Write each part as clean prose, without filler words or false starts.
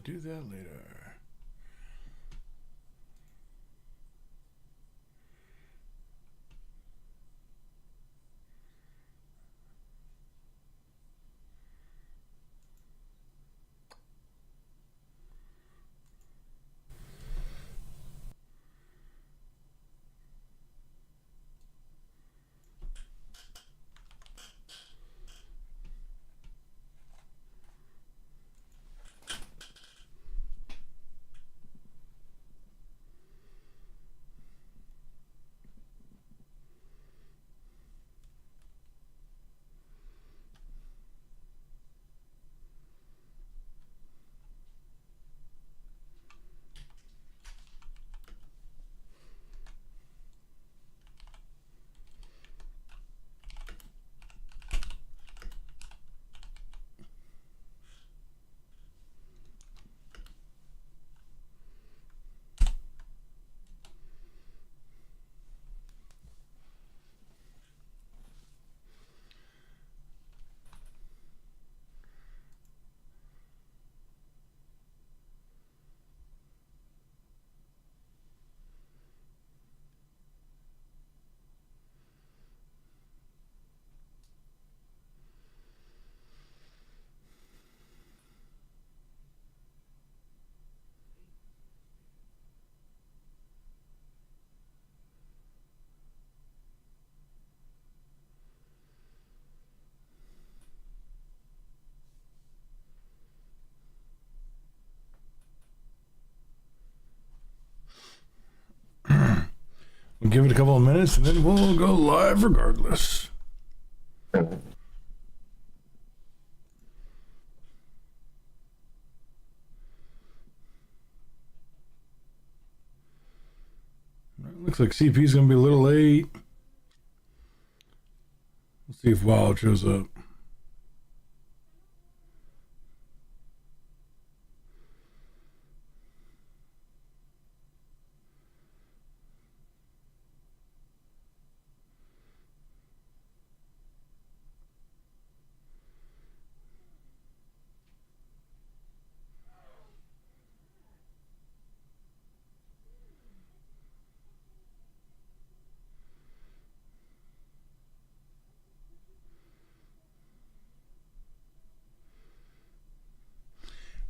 do that later. We'll give it a couple of minutes and then we'll go live regardless. Looks like CP's gonna be a little late. Let's see if Wild shows up.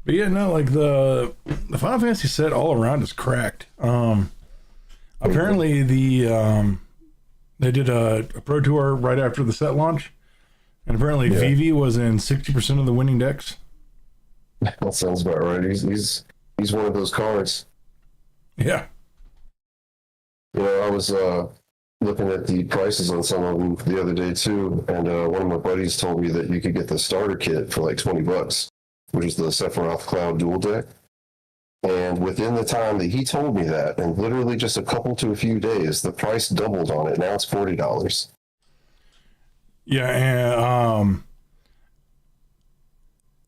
But yeah, no, like the Final Fantasy set all around is cracked. Apparently they did a pro tour right after the set launch, and apparently Vivi was in 60% of the winning decks. That sounds about right. He's one of those cards. Yeah. You know, I was looking at the prices on some of them the other day too, and one of my buddies told me that you could get the starter kit for like $20, which is the Sephiroth Cloud dual deck. And within the time that he told me that, and literally just a couple to a few days, the price doubled on it. Now it's $40. Yeah, and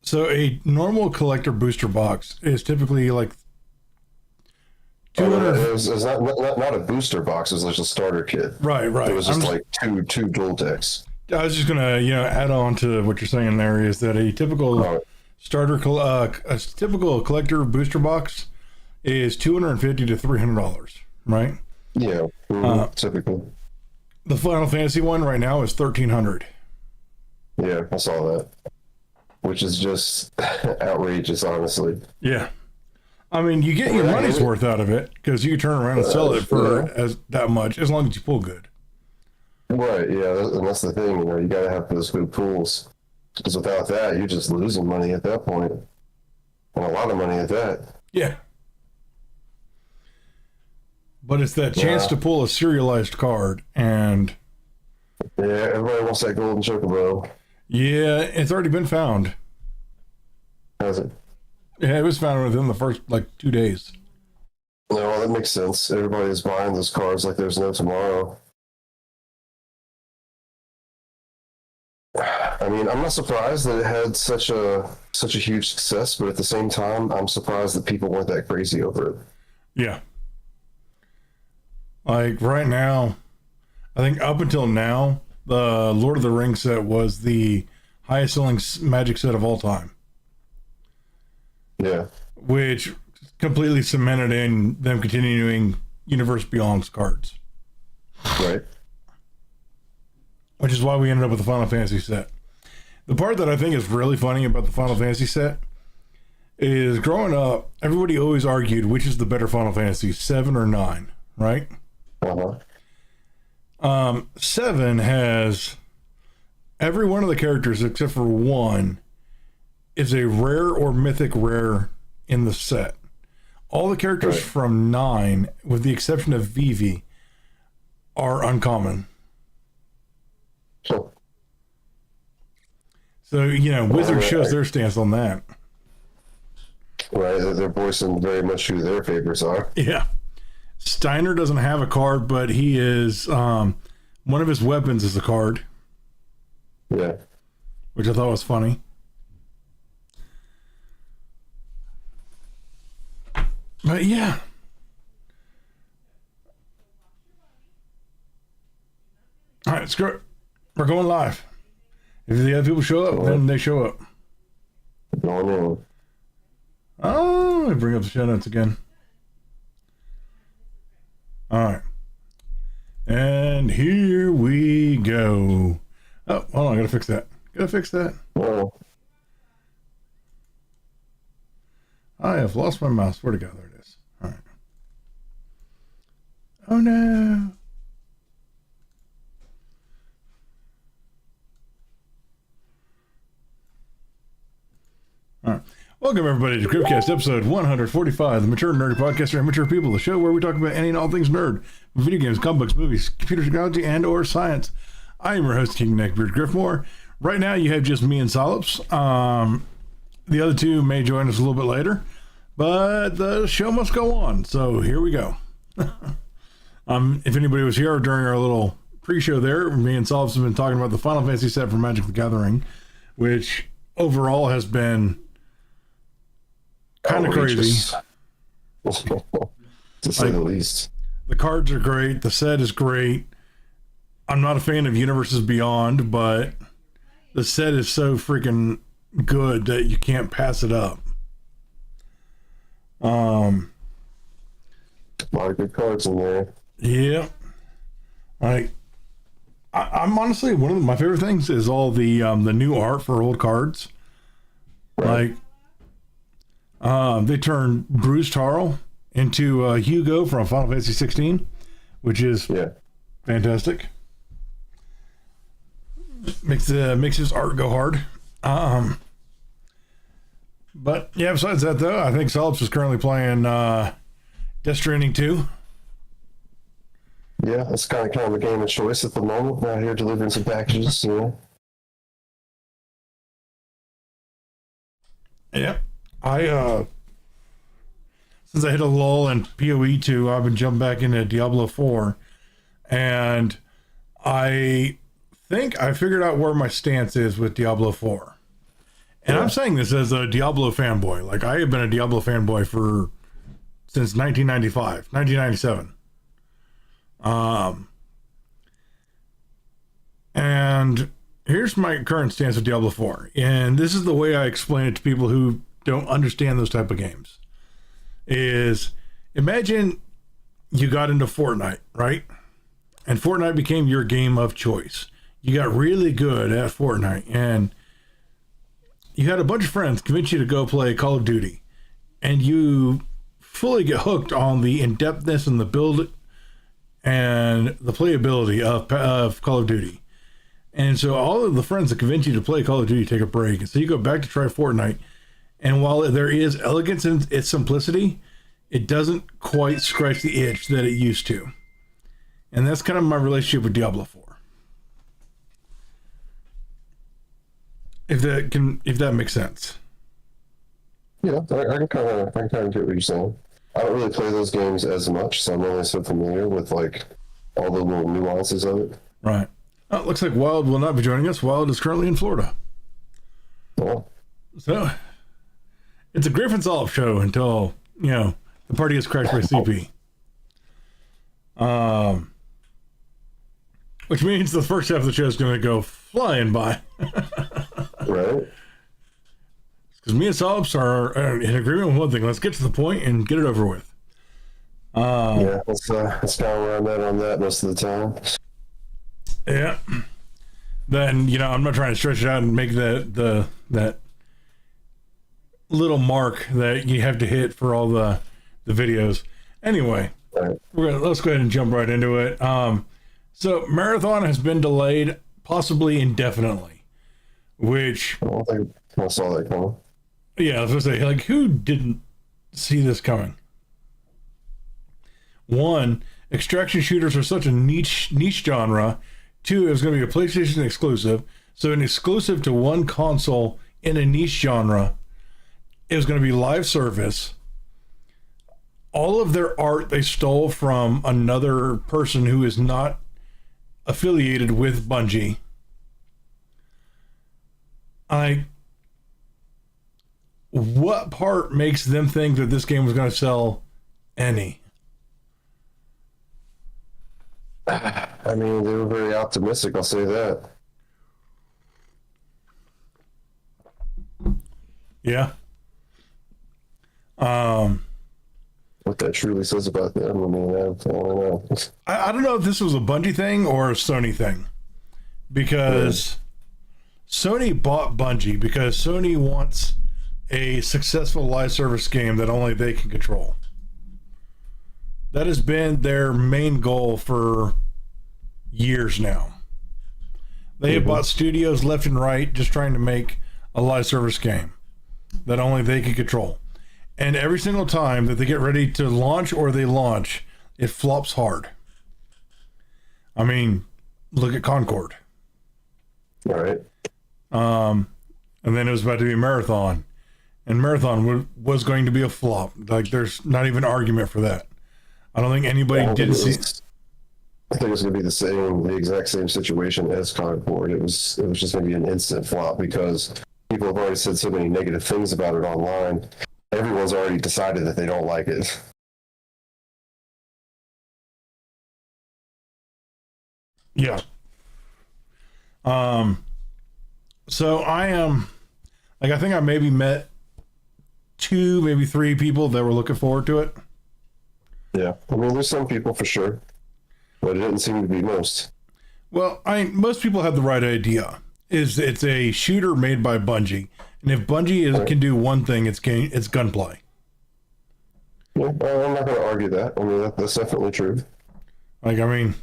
so a normal collector booster box is typically like 200. It's not a booster box. It was just a starter kit. Right. It was just like two dual decks. I was just gonna, add on to what you're saying there is that a typical a typical collector booster box is $250 to $300, right? Yeah, typical. The Final Fantasy one right now is $1,300. Yeah, I saw that, which is just outrageous, honestly. Yeah, I mean, you get your money's worth out of it because you can turn around and sell it for as that much as long as you pull good. Right. Yeah, and that's the thing. You got to have those good pulls. Because without that, you're just losing money at that point. And a lot of money at that. Yeah. But it's that chance to pull a serialized card, and... Yeah, everybody wants that golden chocobo. Yeah, it's already been found. Has it? Yeah, it was found within the first, 2 days. No, well, that makes sense. Everybody's buying those cards like there's no tomorrow. I mean, I'm not surprised that it had such a huge success, but at the same time, I'm surprised that people weren't that crazy over it. Yeah. Like right now, I think up until now, the Lord of the Rings set was the highest selling Magic set of all time. Yeah. which completely cemented in them continuing Universe Beyond's cards. Right. Which is why we ended up with the Final Fantasy set. The part that I think is really funny about the Final Fantasy set is growing up, everybody always argued which is the better Final Fantasy, 7 or 9, right? Uh-huh. 7 has every one of the characters except for one is a rare or mythic rare in the set. All the characters from 9, with the exception of Vivi, are uncommon. So, Wizard shows their stance on that. Right, they're voicing very much who their favorites are. Yeah. Steiner doesn't have a card, but he is, one of his weapons is a card. Yeah. Which I thought was funny. But yeah. All right, screw it. We're going live. If the other people show up, then they show up. Going in. Oh, let me bring up the show notes again. All right. And here we go. Oh, hold on. I gotta fix that. Well, I have lost my mouse. Where'd it go? There it is. All right. Oh, no. All right. Welcome, everybody, to Griffcast episode 145, the Mature Nerdy Podcast for Immature People, the show where we talk about any and all things nerd, video games, comic books, movies, computer technology, and or science. I am your host, King Neckbeard Griffmore. Right now, you have just me and Solops. The other two may join us a little bit later, but the show must go on, so here we go. If anybody was here during our little pre-show there, me and Solops have been talking about the Final Fantasy set for Magic the Gathering, which overall has been kind of crazy. To say the least. The cards are great. The set is great. I'm not a fan of Universes Beyond, but the set is so freaking good that you can't pass it up. A lot of good cards in there. Yeah. I'm honestly, one of my favorite things is all the new art for old cards. Right. They turned Bruce Tarl into Hugo from Final Fantasy 16, which is fantastic. Makes his art go hard. But yeah, besides that though, I think Solops is currently playing Death Stranding 2. Yeah, that's kind of a game of choice at the moment. Out here delivering some packages, Yeah. Since I hit a lull in PoE 2, I've been jumping back into Diablo 4, and I think I figured out where my stance is with Diablo 4. And I'm saying this as a Diablo fanboy. Like, I have been a Diablo fanboy since 1997. And here's my current stance with Diablo 4. And this is the way I explain it to people who don't understand those type of games. Is imagine you got into Fortnite, right? And Fortnite became your game of choice. You got really good at Fortnite, and you had a bunch of friends convince you to go play Call of Duty, and you fully get hooked on the in-depthness and the build and the playability of Call of Duty. And so all of the friends that convince you to play Call of Duty take a break, and so you go back to try Fortnite. And while there is elegance in its simplicity, it doesn't quite scratch the itch that it used to. And that's kind of my relationship with Diablo 4. If that makes sense. Yeah, I can kind of get what you're saying. I don't really play those games as much, so I'm only so familiar with like all the little nuances of it. Right. Oh, it looks like Wild will not be joining us. Wild is currently in Florida. Oh. So it's a Griffin Solve show until, the party is crashed by CP. Which means the first half of the show is going to go flying by. Right. Because me and Solps are in agreement with one thing. Let's get to the point and get it over with. Yeah, that's kind of where I'm at on that most of the time. Yeah. Then, you know, I'm not trying to stretch it out and make that little mark that you have to hit for all the videos. Anyway, Right. let's go ahead and jump right into it. So Marathon has been delayed, possibly indefinitely, which I don't think I saw that coming. yeah, I was gonna say, like, who didn't see this coming? One, extraction shooters are such a niche genre. Two, it was going to be a PlayStation exclusive, so an exclusive to one console in a niche genre. It was going to be live service. All of their art they stole from another person who is not affiliated with Bungie. What part makes them think that this game was going to sell any? I mean, they were very optimistic, I'll say that. Yeah. What that truly says about them, I mean, I don't know. I don't know if this was a Bungie thing or a Sony thing, because Sony bought Bungie because Sony wants a successful live service game that only they can control. That has been their main goal for years now. They have bought studios left and right just trying to make a live service game that only they can control. And every single time that they get ready to launch or they launch, it flops hard. I mean, look at Concord. Right. And then it was about to be Marathon. And Marathon was going to be a flop. Like, there's not even an argument for that. I don't think anybody didn't see. I think it's going to be the exact same situation as Concord. It was just going to be an instant flop because people have already said so many negative things about it online. Everyone's already decided that they don't like it. Yeah. So I am, like, I think I maybe met 2, maybe 3 people that were looking forward to it. Yeah, I mean, there's some people for sure, but it didn't seem to be most. Well, most people have the right idea. It's a shooter made by Bungie, and if Bungie can do one thing, it's gunplay. Yeah, I'm not going to argue that. I mean, that's definitely true. Like, I mean,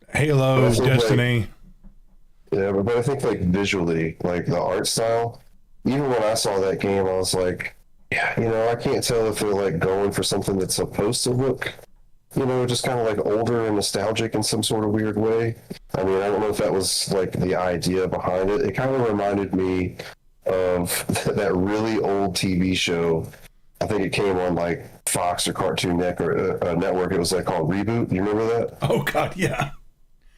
Halo, Destiny. Yeah, but I think, like, visually, like, the art style, even when I saw that game, I was like, yeah, you know, I can't tell if they're, like, going for something that's supposed to look, you know, just kind of, like, older and nostalgic in some sort of weird way. I mean, I don't know if that was, like, the idea behind it. It kind of reminded me of that really old TV show. I think it came on, like, Fox or Cartoon Network. It was, like, called Reboot. You remember that? Oh, God, yeah.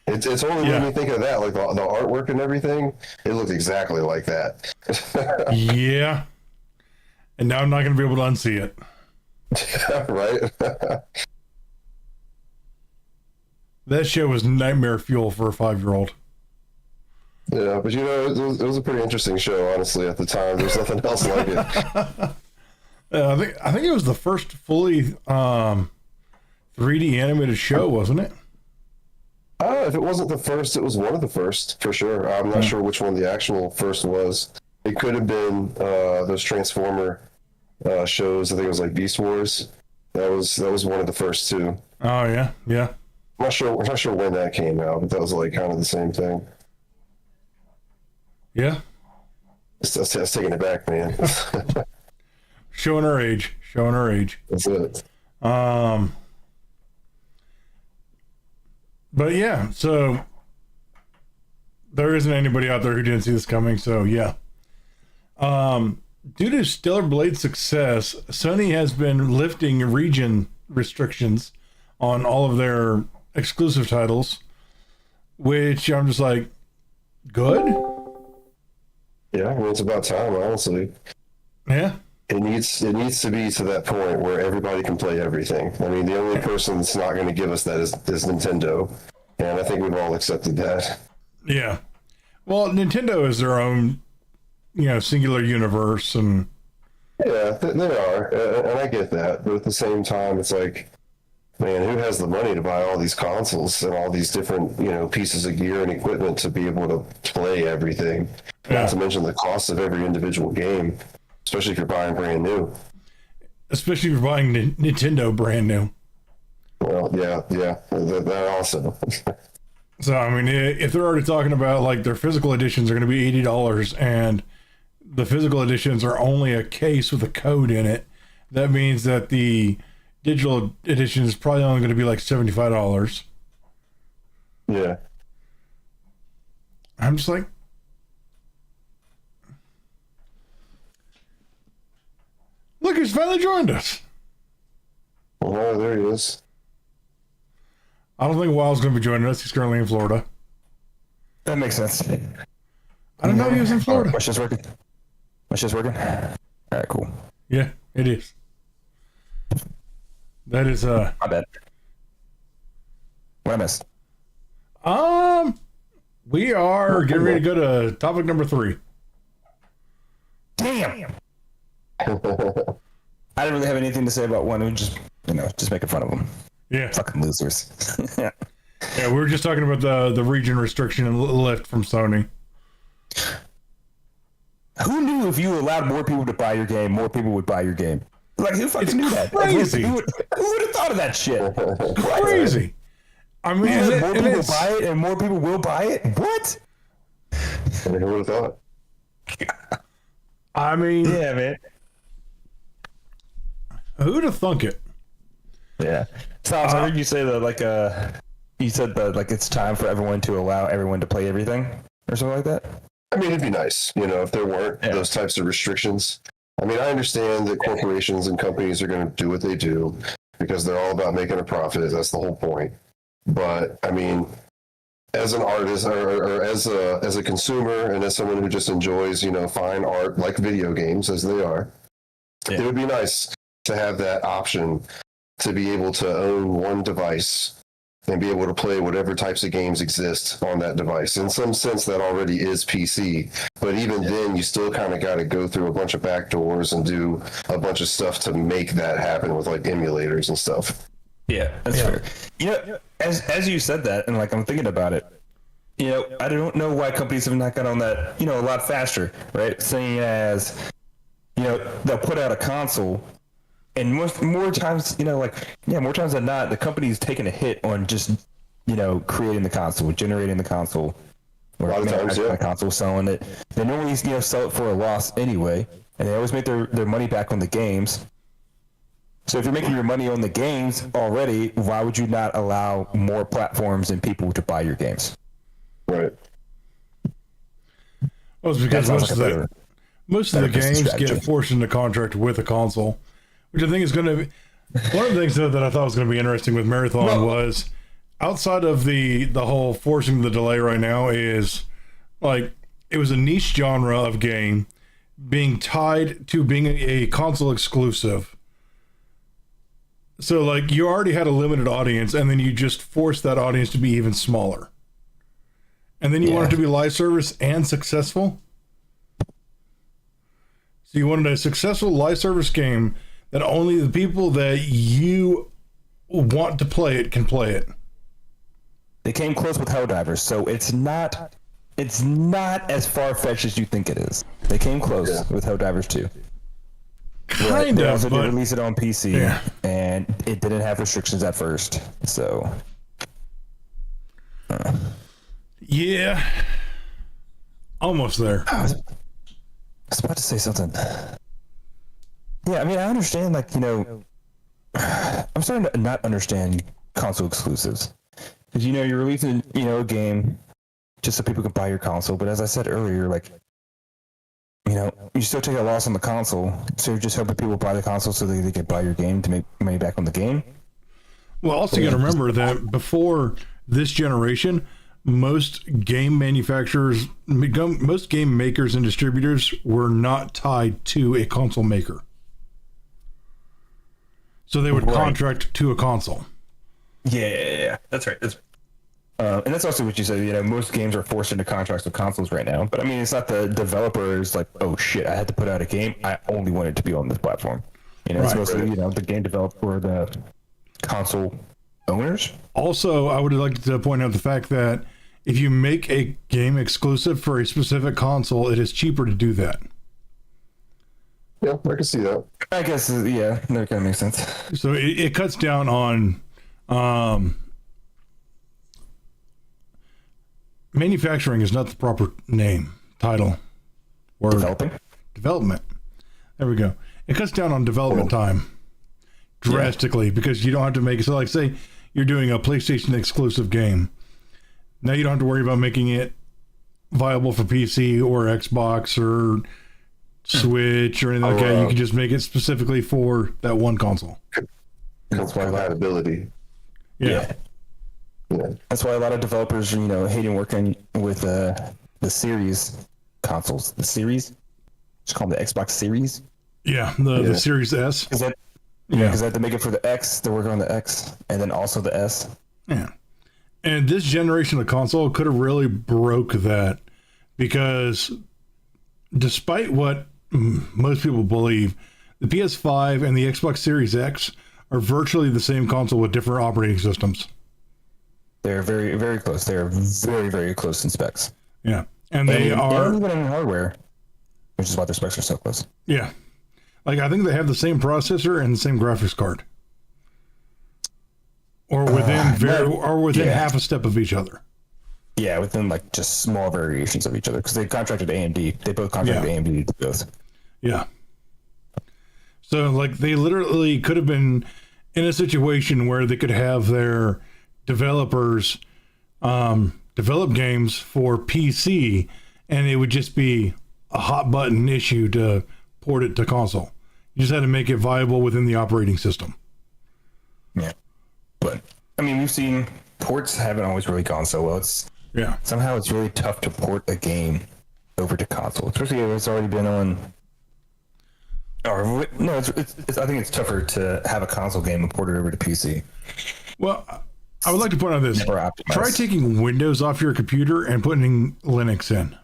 It's only when you think of that, like the artwork and everything, it looked exactly like that. Yeah. And now I'm not going to be able to unsee it. Right? That show was nightmare fuel for a 5-year-old. Yeah, but you know, it was a pretty interesting show, honestly, at the time. There's nothing else like it. I think it was the first fully 3D animated show, wasn't it? If it wasn't the first, it was one of the first, for sure. I'm not sure which one the actual first was. It could have been those Transformer shows. I think it was like Beast Wars. That was one of the first two. Oh yeah, yeah. I'm not sure when that came out, but that was like kind of the same thing. Yeah. That's taking it back, man. Showing our age. That's it. But yeah, so there isn't anybody out there who didn't see this coming, so yeah. Due to Stellar Blade's success, Sony has been lifting region restrictions on all of their exclusive titles, which I'm just like, good? Yeah, I mean, it's about time, honestly. Yeah. It needs to be to that point where everybody can play everything. I mean, the only person that's not going to give us that is Nintendo, and I think we've all accepted that. Yeah. Well, Nintendo is their own, singular universe, and Yeah, they are, and I get that. But at the same time, it's like, man, who has the money to buy all these consoles and all these different, pieces of gear and equipment to be able to play everything? Yeah. Not to mention the cost of every individual game, especially if you're buying brand new. Especially if you're buying Nintendo brand new. Well, yeah, that also. So, I mean, if they're already talking about like their physical editions are going to be $80 and the physical editions are only a case with a code in it, that means that the digital edition is probably only going to be like $75. Yeah. I'm just like, look, he's finally joined us. Oh, there he is. I don't think Wild's going to be joining us. He's currently in Florida. That makes sense. I don't know he was in Florida. What's just working? All right, cool. Yeah, it is. That is My bad. What I missed? We are getting ready to go to topic number 3. Damn. I didn't really have anything to say about one. Just making fun of them. Yeah. Fucking losers. Yeah, we were just talking about the region restriction and lift from Sony. Who knew if you allowed more people to buy your game, more people would buy your game? Like, who fucking knew that? Crazy. Who would have thought of that shit? Crazy. I mean, more people buy it and more people will buy it? What? Who would have thought? I mean, Yeah, man. who'd have thunk it? Yeah. So I heard you say that, you said that, it's time for everyone to allow everyone to play everything or something like that? I mean, it'd be nice, if there weren't those types of restrictions. I mean, I understand that corporations and companies are going to do what they do because they're all about making a profit. That's the whole point. But I mean, as an artist or as a consumer and as someone who just enjoys, fine art like video games as they are, it would be nice to have that option to be able to own one device and be able to play whatever types of games exist on that device. In some sense, that already is PC, but even then, you still kind of got to go through a bunch of backdoors and do a bunch of stuff to make that happen with like emulators and stuff. Yeah, that's fair. As you said that, and I'm thinking about it, I don't know why companies have not got on that, a lot faster, right? Saying as, they'll put out a console. And more times, more times than not, the company's taking a hit on just, creating the console, generating the console, or A lot of times, yeah. the console, selling it. They normally, sell it for a loss anyway, and they always make their money back on the games. So if you're making your money on the games already, why would you not allow more platforms and people to buy your games? Right. Well, it's because most of the games strategy. get forced into contract with a console, which I think is going to be one of the things that I thought was going to be interesting with Marathon was outside of the whole forcing the delay right now is like it was a niche genre of game being tied to being a console exclusive. So like you already had a limited audience and then you just forced that audience to be even smaller. And then you want it to be live service and successful. So you wanted a successful live service game that only the people that you want to play it can play it. They came close with Helldivers, so it's not as far-fetched as you think it is. They came close with Helldivers 2. Kind they of, also but did release it on PC, and it didn't have restrictions at first. So, yeah, almost there. I was about to say something. Yeah, I mean, I understand, I'm starting to not understand console exclusives. Because, you're releasing, a game just so people can buy your console. But as I said earlier, you still take a loss on the console. So you're just hoping people buy the console so they can buy your game to make money back on the game. Well, also you got to remember that before this generation, most game manufacturers, most game makers and distributors were not tied to a console maker. So they would contract to a console. Yeah. That's right. And that's also what you said. You know, most games are forced into contracts with consoles right now. But I mean, it's not the developers like, oh shit, I had to put out a game. I only want it to be on this platform. You know, it's mostly the game developer or the console owners. Also, I would like to point out the fact that if you make a game exclusive for a specific console, it is cheaper to do that. Yeah, I can see that. I guess, yeah, that kind of makes sense. So it cuts down on manufacturing is not the proper title. Word. Development. There we go. It cuts down on development time drastically because you don't have to make it. So, like, say you're doing a PlayStation exclusive game. Now you don't have to worry about making it viable for PC or Xbox or Switch or anything like that. You can just make it specifically for that one console. Compatibility. Yeah. That's why a lot of developers are, hating working with the series consoles. The series? Just call them the Xbox Series. Yeah, the Series S. Because they have to make it for the X. They're working on the X and then also the S. Yeah. And this generation of console could have really broke that because despite what most people believe, the PS5 and the Xbox Series X are virtually the same console with different operating systems. They're very, very close. They're very, very close in specs. Yeah. And they are... even in hardware, which is why their specs are so close. Yeah. Like, I think they have the same processor and the same graphics card. Or within half a step of each other. Yeah, within, like, just small variations of each other. Because they contracted AMD. They both contracted AMD to do both. Yeah. So, like, they literally could have been in a situation where they could have their developers develop games for PC, and it would just be a hot button issue to port it to console. You just had to make it viable within the operating system. Yeah. But, I mean, we've seen ports haven't always really gone so well. Somehow it's really tough to port a game over to console, especially if it's already been on... Or, no, it's I think it's tougher to have a console game and port it over to PC. Well, I would like to point out this. Try taking Windows off your computer and putting Linux in.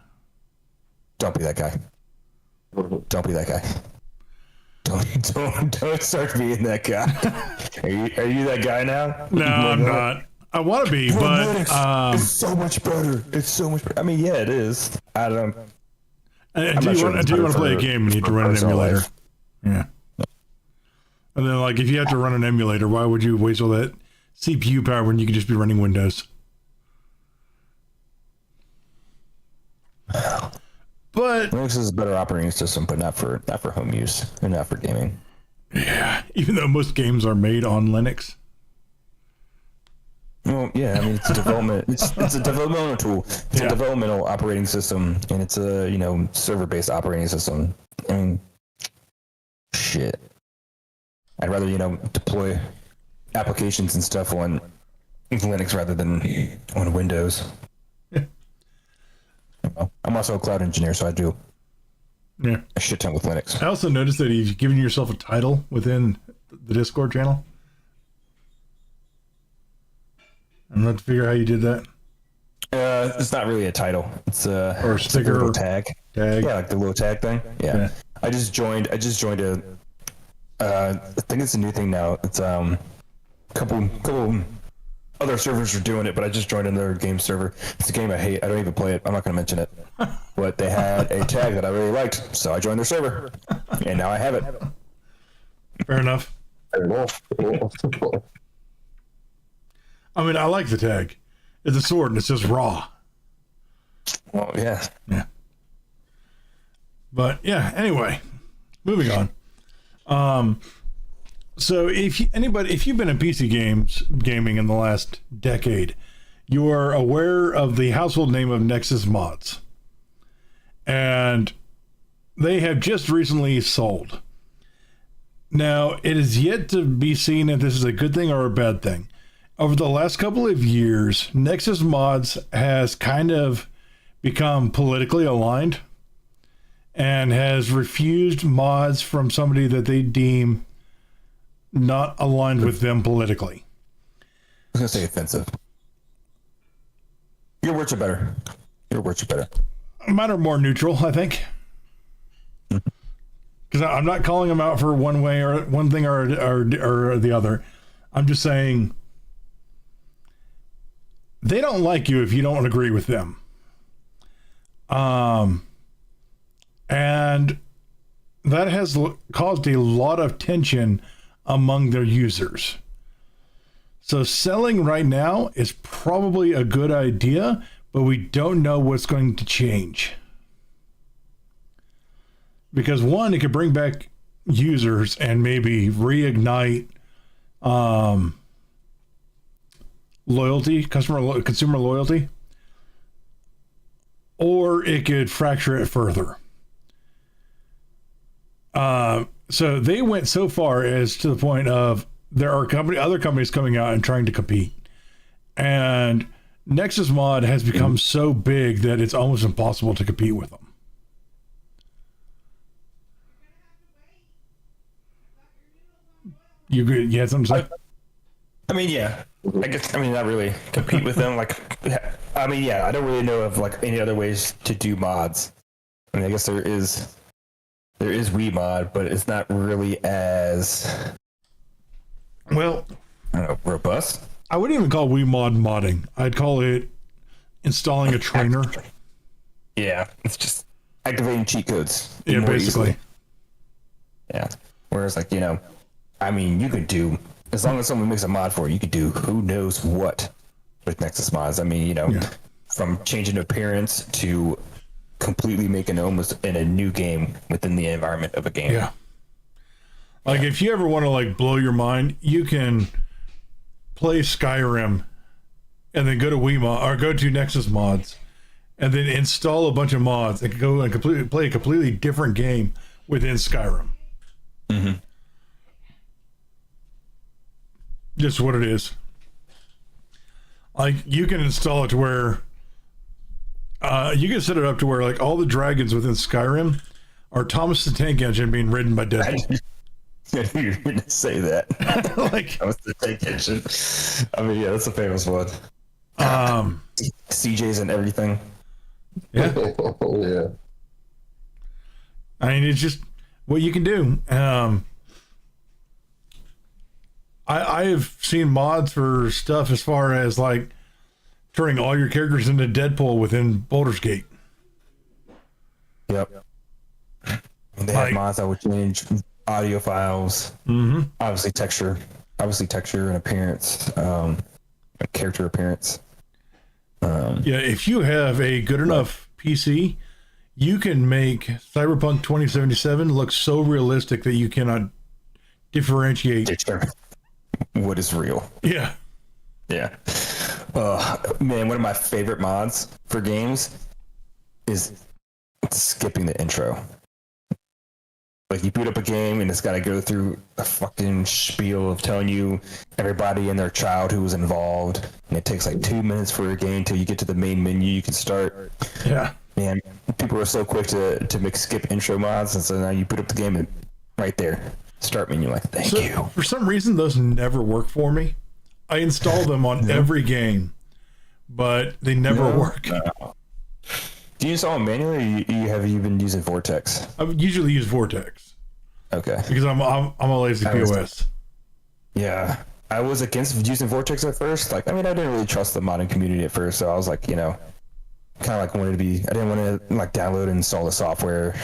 Don't be that guy. Don't be that guy. Don't start being that guy. Are you that guy now? No, I'm not. I want to be, but it's so much better. It's so much better. I mean, yeah, it is. I don't know. Do you want to play a game, you need to run an emulator. Yeah. And then, like, if you have to run an emulator, why would you waste all that CPU power when you could just be running Windows? But Linux is a better operating system, but not for home use and not for gaming. Yeah, even though most games are made on Linux. Well, yeah, I mean, it's a development. It's a developmental tool. It's a developmental operating system, and it's a server-based operating system. I mean, shit. I'd rather deploy applications and stuff on Linux rather than on Windows. I'm also a cloud engineer, so I do a shit ton with Linux. I also noticed that you've given yourself a title within the Discord channel. I'm not to figure out how you did that. It's not really a title. It's or a sticker or tag. Yeah, like the little tag thing. Yeah. I just joined a. I think it's a new thing now. It's couple other servers are doing it, but I just joined another game server. It's a game I hate. I don't even play it. I'm not going to mention it. But they had a tag that I really liked, so I joined their server, and now I have it. Fair enough. I mean, I like the tag. It's a sword, and it says raw. Well, yeah. Yeah. But, yeah, anyway, moving on. So if you've been in PC gaming in the last decade, you are aware of the household name of Nexus Mods. And they have just recently sold. Now, it is yet to be seen if this is a good thing or a bad thing. Over the last couple of years, Nexus Mods has kind of become politically aligned and has refused mods from somebody that they deem not aligned with them politically. I was going to say offensive. Your words are better. Your words are better. Mine are more neutral, I think. Because I'm not calling them out for one way or one thing or the other. I'm just saying they don't like you if you don't agree with them. And that has caused a lot of tension among their users. So selling right now is probably a good idea, but we don't know what's going to change. Because one, it could bring back users and maybe reignite loyalty, consumer loyalty, or it could fracture it further. So they went so far as to the point of there are other companies coming out and trying to compete, and Nexus Mod has become so big that it's almost impossible to compete with them. You had something to say? I mean, yeah. I guess, not really compete with them. I don't really know of any other ways to do mods. I guess there is WeMod, but it's not really as Well, I don't know, robust. I wouldn't even call WeMod modding. I'd call it installing a trainer. Yeah, it's just activating cheat codes. Yeah, basically. Easily. Yeah. Whereas, you could do, as long as someone makes a mod for it, you could do who knows what with Nexus mods. From changing appearance to completely making almost in a new game within the environment of a game. Yeah. If you ever want to blow your mind, you can play Skyrim and then go to WeMod or go to Nexus Mods and then install a bunch of mods and go and play a completely different game within Skyrim. Mm-hmm. Just what it is. You can install it to where you can set it up to where all the dragons within Skyrim are Thomas the Tank Engine being ridden by Deadpool. You're going to say that. Thomas the Tank Engine. That's a famous one. CJs and everything. Yeah. Yeah. It's just what you can do. I have seen mods for stuff as far as turning all your characters into Deadpool within Baldur's Gate. Yep. And they have mods that would change audio files. Mm-hmm. Obviously texture and appearance, character appearance. If you have a good enough PC, you can make Cyberpunk 2077 look so realistic that you cannot differentiate what is real. Yeah. Yeah. Man, one of my favorite mods for games is skipping the intro. You boot up a game and it's got to go through a fucking spiel of telling you everybody and their child who was involved, and it takes 2 minutes for a game till you get to the main menu. You can start. Yeah. Man, people are so quick to make skip intro mods, and so now you boot up the game and right there, start menu. Thank you. For some reason, those never work for me. I install them on every game, but they never work. No. Do you install them manually, or have you been using Vortex? I would usually use Vortex. Okay. Because I'm a lazy POS. Yeah. I was against using Vortex at first. I didn't really trust the modding community at first, so I was wanted to be, I didn't want to download and install the software.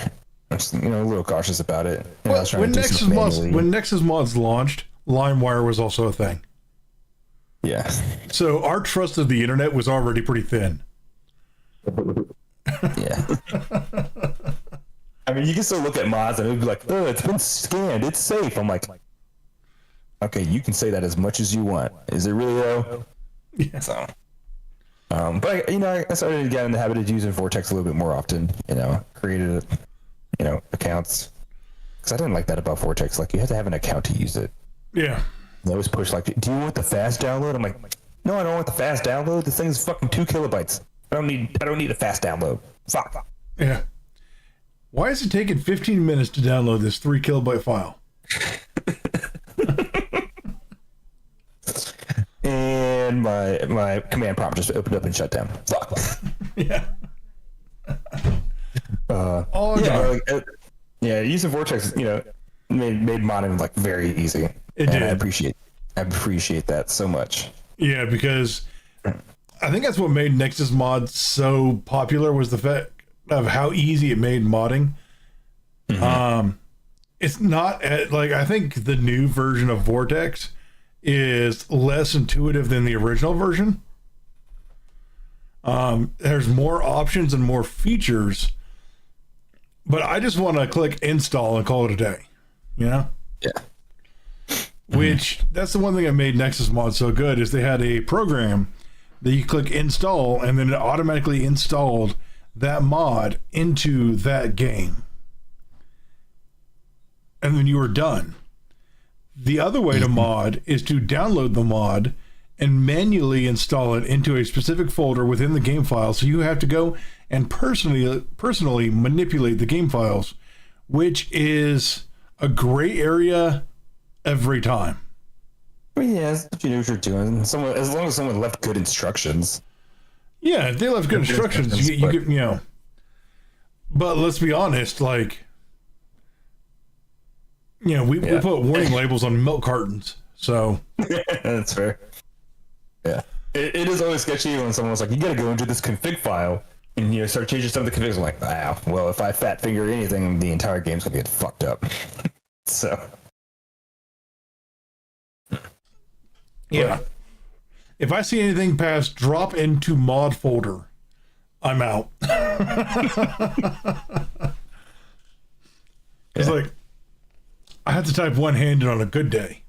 I'm just, a little cautious about it. When Nexus Mods launched, LimeWire was also a thing. Yeah. So our trust of the internet was already pretty thin. Yeah. You can still look at mods and it would be oh, it's been scanned, it's safe. I'm okay, you can say that as much as you want. Is it really though? Yeah. So, but I started to get in the habit of using Vortex a little bit more often. Created, accounts. Because I didn't like that about Vortex. You have to have an account to use it. Yeah. They always push do you want the fast download? I'm no, I don't want the fast download. This thing is fucking 2 kilobytes. I don't need a fast download. Fuck. Yeah. Why is it taking 15 minutes to download this 3 kilobyte file? And then my command prompt just opened up and shut down. Fuck. Yeah. Using Vortex, made modding like very easy. It did. I appreciate that so much. Yeah, because I think that's what made Nexus mods so popular was the fact of how easy it made modding. It's not I think the new version of Vortex is less intuitive than the original version. There's more options and more features, but I just want to click install and call it a day, Yeah. Which that's the one thing that made Nexus mod so good is they had a program that you click install and then it automatically installed that mod into that game. And then you were done. The other way to mod is to download the mod and manually install it into a specific folder within the game file. So you have to go and personally manipulate the game files, which is a gray area every time. I mean, yeah, that's what you know what you're doing. As long as someone left good instructions. Yeah, if they left good instructions, you could, But let's be honest, we put warning labels on milk cartons, so that's fair. Yeah, it is always sketchy when someone's like, "You got to go into this config file and start changing some of the configs." I'm like, "Wow, well, if I fat finger anything, the entire game's gonna get fucked up." So, yeah. If I see anything past drop into mod folder, I'm out. It's like I have to type one-handed on a good day.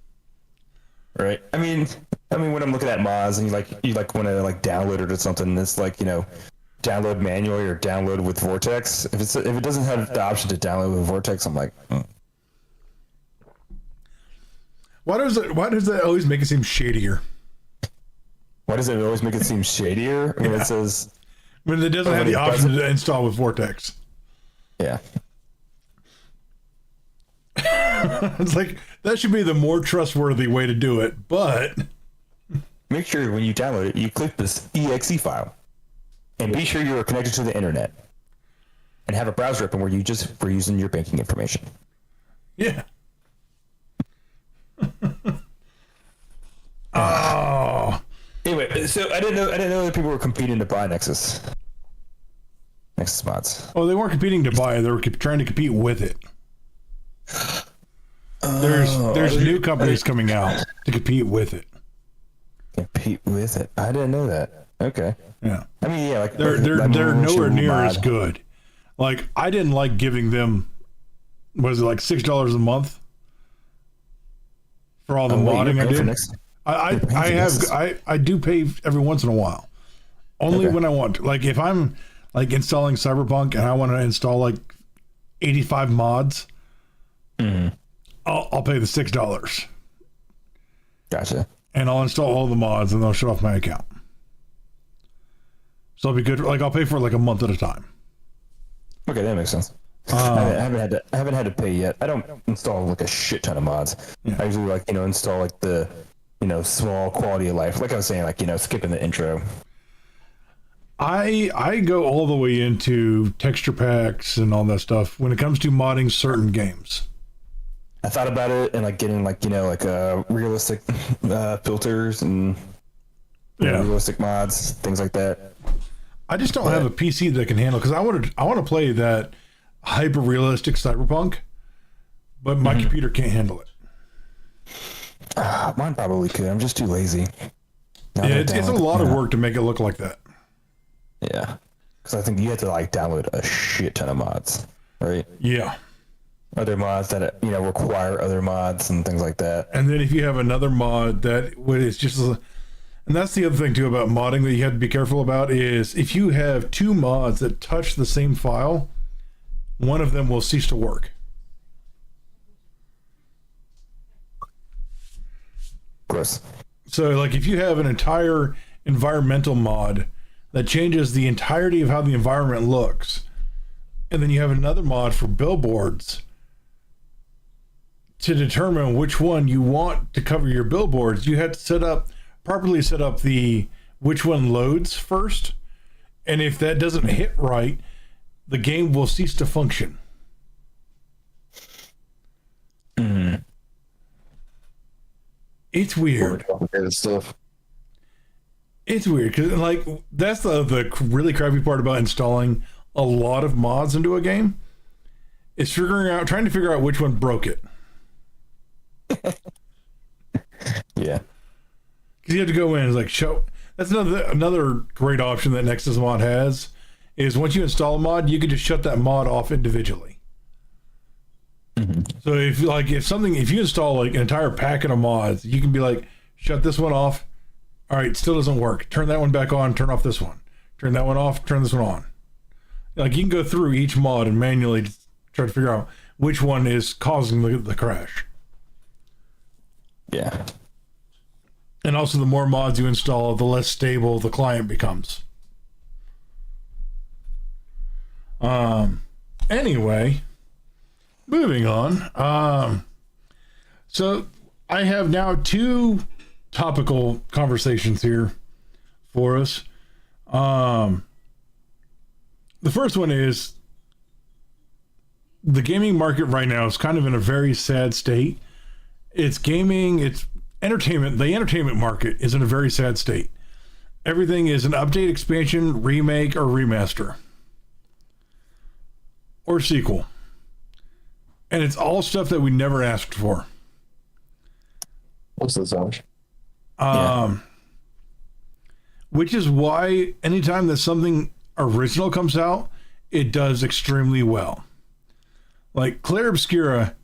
Right. I mean, when I'm looking at mods and you want to download it or something, it's download manually or download with Vortex. If it doesn't have the option to download with Vortex, I'm like, Why does that always make it seem shadier? Why does it always make it seem shadier when it says when it doesn't have the option to install with Vortex? Yeah. It's like that should be the more trustworthy way to do it, but make sure when you download it, you click this exe file, and be sure you are connected to the internet, and have a browser open where you just were using your banking information. Yeah. Oh. Anyway, so I didn't know that people were competing to buy Nexus mods. Oh, they weren't competing to buy it; they were trying to compete with it. There's new companies coming out to compete with it. Compete with it? I didn't know that. Okay. Yeah. I mean, yeah, they're nowhere near as good. I didn't like giving them. Was it $6 a month for all the modding I did? I do pay every once in a while. Only when I want to. If I'm installing Cyberpunk and I want to install 85 mods. Mm-hmm. I'll pay the $6. Gotcha. And I'll install all the mods and they'll shut off my account. So I'll be good. I'll pay for a month at a time. Okay, that makes sense. I haven't had to pay yet. I don't install a shit ton of mods. Yeah. I usually install the small quality of life. Like I was saying, skipping the intro. I go all the way into texture packs and all that stuff when it comes to modding certain games. I thought about it and getting realistic filters and realistic mods, things like that. I just don't have a PC that can handle because I want to play that hyper realistic Cyberpunk, but my computer can't handle it. Mine probably could. I'm just too lazy. It's a lot of work to make it look like that. Yeah, because I think you have to download a shit ton of mods, right? Yeah. Other mods that require other mods and things like that. And then if you have another mod that is just, and that's the other thing too about modding that you have to be careful about is if you have two mods that touch the same file, one of them will cease to work. Gross. So if you have an entire environmental mod that changes the entirety of how the environment looks, and then you have another mod for billboards to determine which one you want to cover your billboards, you have to set up properly set up the which one loads first. And if that doesn't hit right, the game will cease to function. Mm. It's weird. Complicated stuff. It's weird because, like, that's the really crappy part about installing a lot of mods into a game is trying to figure out which one broke it. Yeah. Because you have to go in and like show. That's another great option that Nexus mod has is once you install a mod, you can just shut that mod off individually. Mm-hmm. So if you install like an entire packet of mods, you can be like, shut this one off. All right, still doesn't work. Turn that one back on. Turn off this one. Turn that one off. Turn this one on. Like you can go through each mod and manually try to figure out which one is causing the crash. Yeah. And also, the more mods you install, the less stable the client becomes. Anyway, moving on. So I have now two topical conversations here for us. The first one is the gaming market right now is kind of in a very sad state. It's entertainment. The entertainment market is in a very sad state. Everything is an update, expansion, remake, or remaster. Or sequel. And it's all stuff that we never asked for. Most of the time. Which is why anytime that something original comes out, it does extremely well. Like Claire Obscura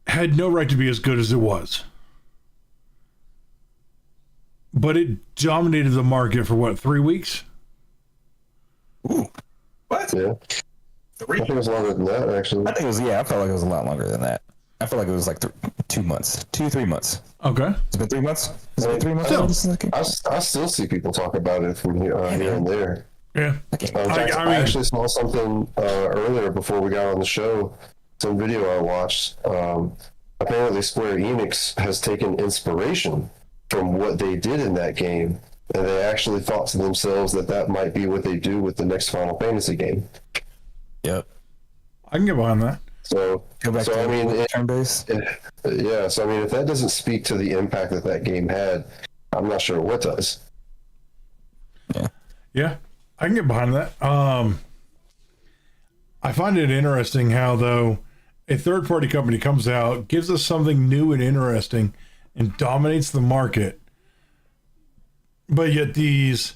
had no right to be as good as it was. But it dominated the market for 3 weeks? Ooh. What? Yeah. I think it was longer than that, actually. I think it was, I felt like it was a lot longer than that. I felt like it was like 2 months. 3 months. Okay. It's been 3 months? It's been 3 months? I still see people talk about it from here and there. Yeah. I actually saw something earlier before we got on the show, some video I watched. Apparently Square Enix has taken inspiration from what they did in that game, and they actually thought to themselves that might be what they do with the next Final Fantasy game. Yep. I can get behind that. So, Go back to I mean, turn-based. yeah. So I mean, if that doesn't speak to the impact that game had, I'm not sure what does. Yeah, I can get behind that. I find it interesting how, though, a third-party company comes out, gives us something new and interesting, and dominates the market. But yet these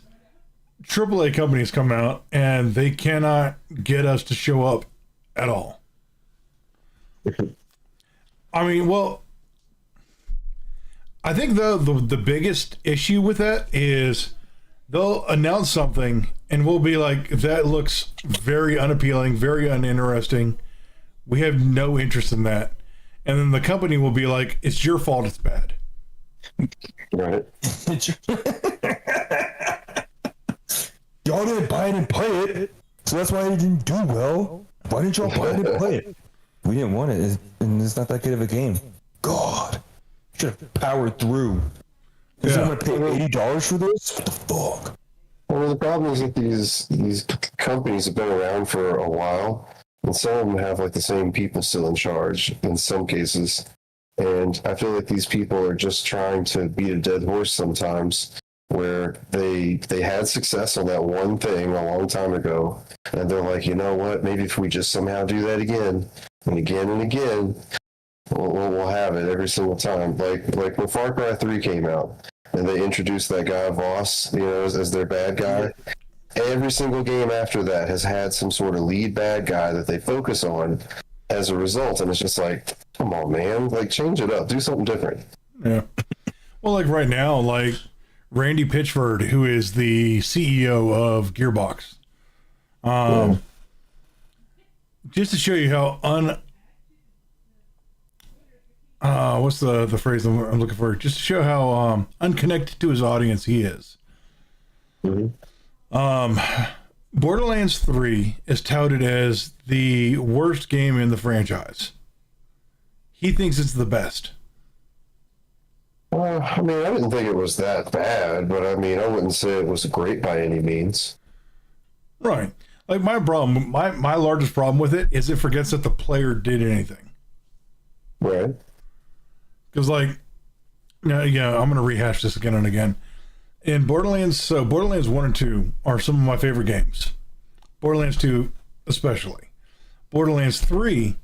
AAA companies come out, and they cannot get us to show up at all. I mean, well, I think the biggest issue with that is they'll announce something and we'll be like, that looks very unappealing, very uninteresting. We have no interest in that. And then the company will be like, it's your fault, it's bad. Right. Y'all didn't buy it and play it, so that's why it didn't do well. Why didn't y'all buy it and play it? We didn't want it, and it's not that good of a game. God, should have powered through. You're gonna pay $80 for this? What the fuck? Well, the problem is that these companies have been around for a while, and some of them have like the same people still in charge in some cases. And I feel like these people are just trying to beat a dead horse sometimes, where they had success on that one thing a long time ago, and they're like, you know what? Maybe if we just somehow do that again and again, we'll have it every single time. Like when Far Cry 3 came out, and they introduced that guy Voss, as their bad guy. Every single game after that has had some sort of lead bad guy that they focus on as a result, and it's just like, come on, man, like change it up, do something different. Yeah. Well, like right now, like Randy Pitchford, who is the CEO of Gearbox, just to show you how what's the phrase I'm looking for? Just to show how unconnected to his audience he is. Mm-hmm. Borderlands 3 is touted as the worst game in the franchise. He thinks it's the best. I mean, I didn't think it was that bad, but I mean, I wouldn't say it was great by any means. Right. Like my problem, my largest problem with it is it forgets that the player did anything. Right. Because like, yeah, I'm gonna rehash this again and again. In Borderlands, so Borderlands 1 and 2 are some of my favorite games. Borderlands 2 especially. Borderlands 3,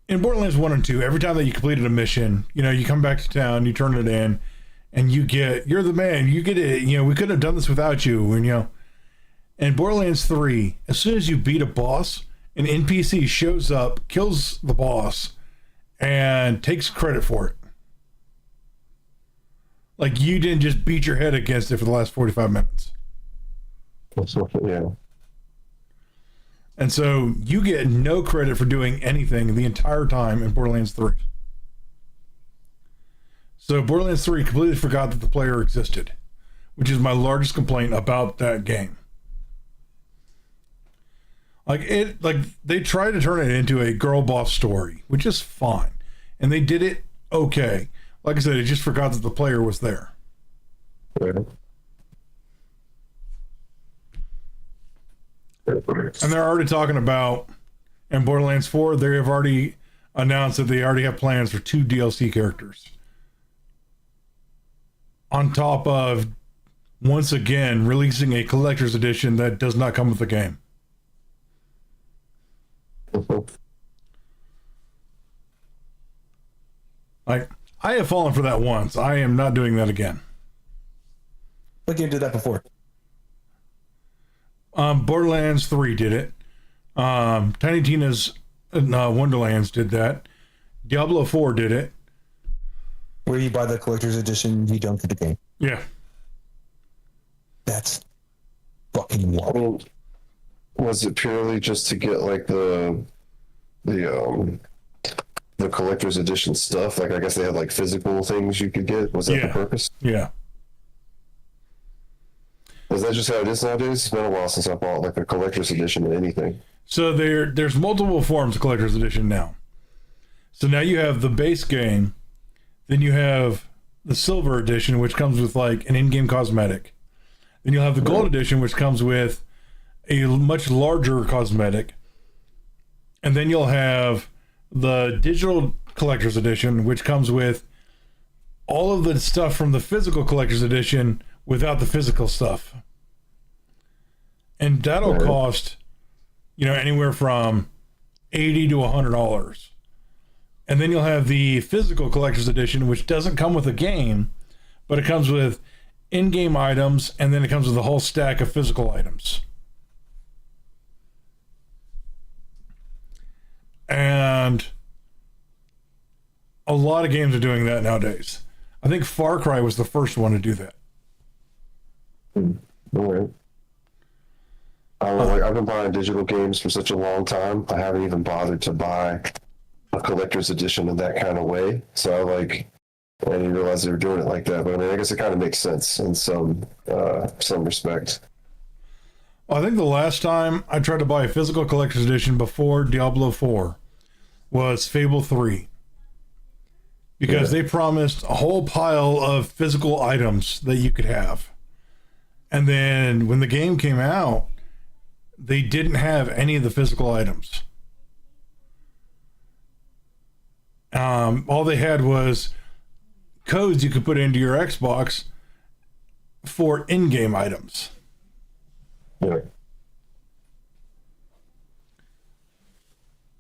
in Borderlands 1 and 2, every time that you completed a mission, you come back to town, you turn it in, and you're the man, you get it, we couldn't have done this without you, and in Borderlands 3, as soon as you beat a boss, an NPC shows up, kills the boss, and takes credit for it. Like you didn't just beat your head against it for the last 45 minutes. Yeah. And so you get no credit for doing anything the entire time in Borderlands 3. So Borderlands 3 completely forgot that the player existed, which is my largest complaint about that game. Like they tried to turn it into a girl boss story, which is fine. And they did it okay. Like I said, it just forgot that the player was there. Yeah. And they're already talking about, in Borderlands 4, they have already announced that they already have plans for 2 DLC characters. On top of, once again, releasing a collector's edition that does not come with the game. I have fallen for that once. I am not doing that again. What game did that before? Borderlands 3 did it. Tiny Tina's Wonderlands did that. Diablo 4 did it. Where you buy the collector's edition, you don't get the game. Yeah. That's fucking wild. I mean, was it purely just to get like the collector's edition stuff? Like, I guess they had like physical things you could get. Was that the purpose? Yeah. Is that just how it is nowadays? It's been a while since I bought like a collector's edition of anything. So there's multiple forms of collector's edition now. So now you have the base game, then you have the silver edition, which comes with like an in-game cosmetic. Then you'll have the gold edition, which comes with a much larger cosmetic. And then you'll have the digital collector's edition, which comes with all of the stuff from the physical collector's edition without the physical stuff. And that'll cost, anywhere from $80 to $100. And then you'll have the physical collector's edition, which doesn't come with a game, but it comes with in-game items, and then it comes with a whole stack of physical items. And a lot of games are doing that nowadays. I think Far Cry was the first one to do that. All right. I don't know, like, I've been buying digital games for such a long time. I haven't even bothered to buy a collector's edition in that kind of way. So I didn't realize they were doing it like that. But I mean, I guess it kind of makes sense in some respect. I think the last time I tried to buy a physical collector's edition before Diablo 4 was Fable 3. Because they promised a whole pile of physical items that you could have. And then when the game came out, they didn't have any of the physical items. All they had was codes you could put into your Xbox for in-game items. Yeah.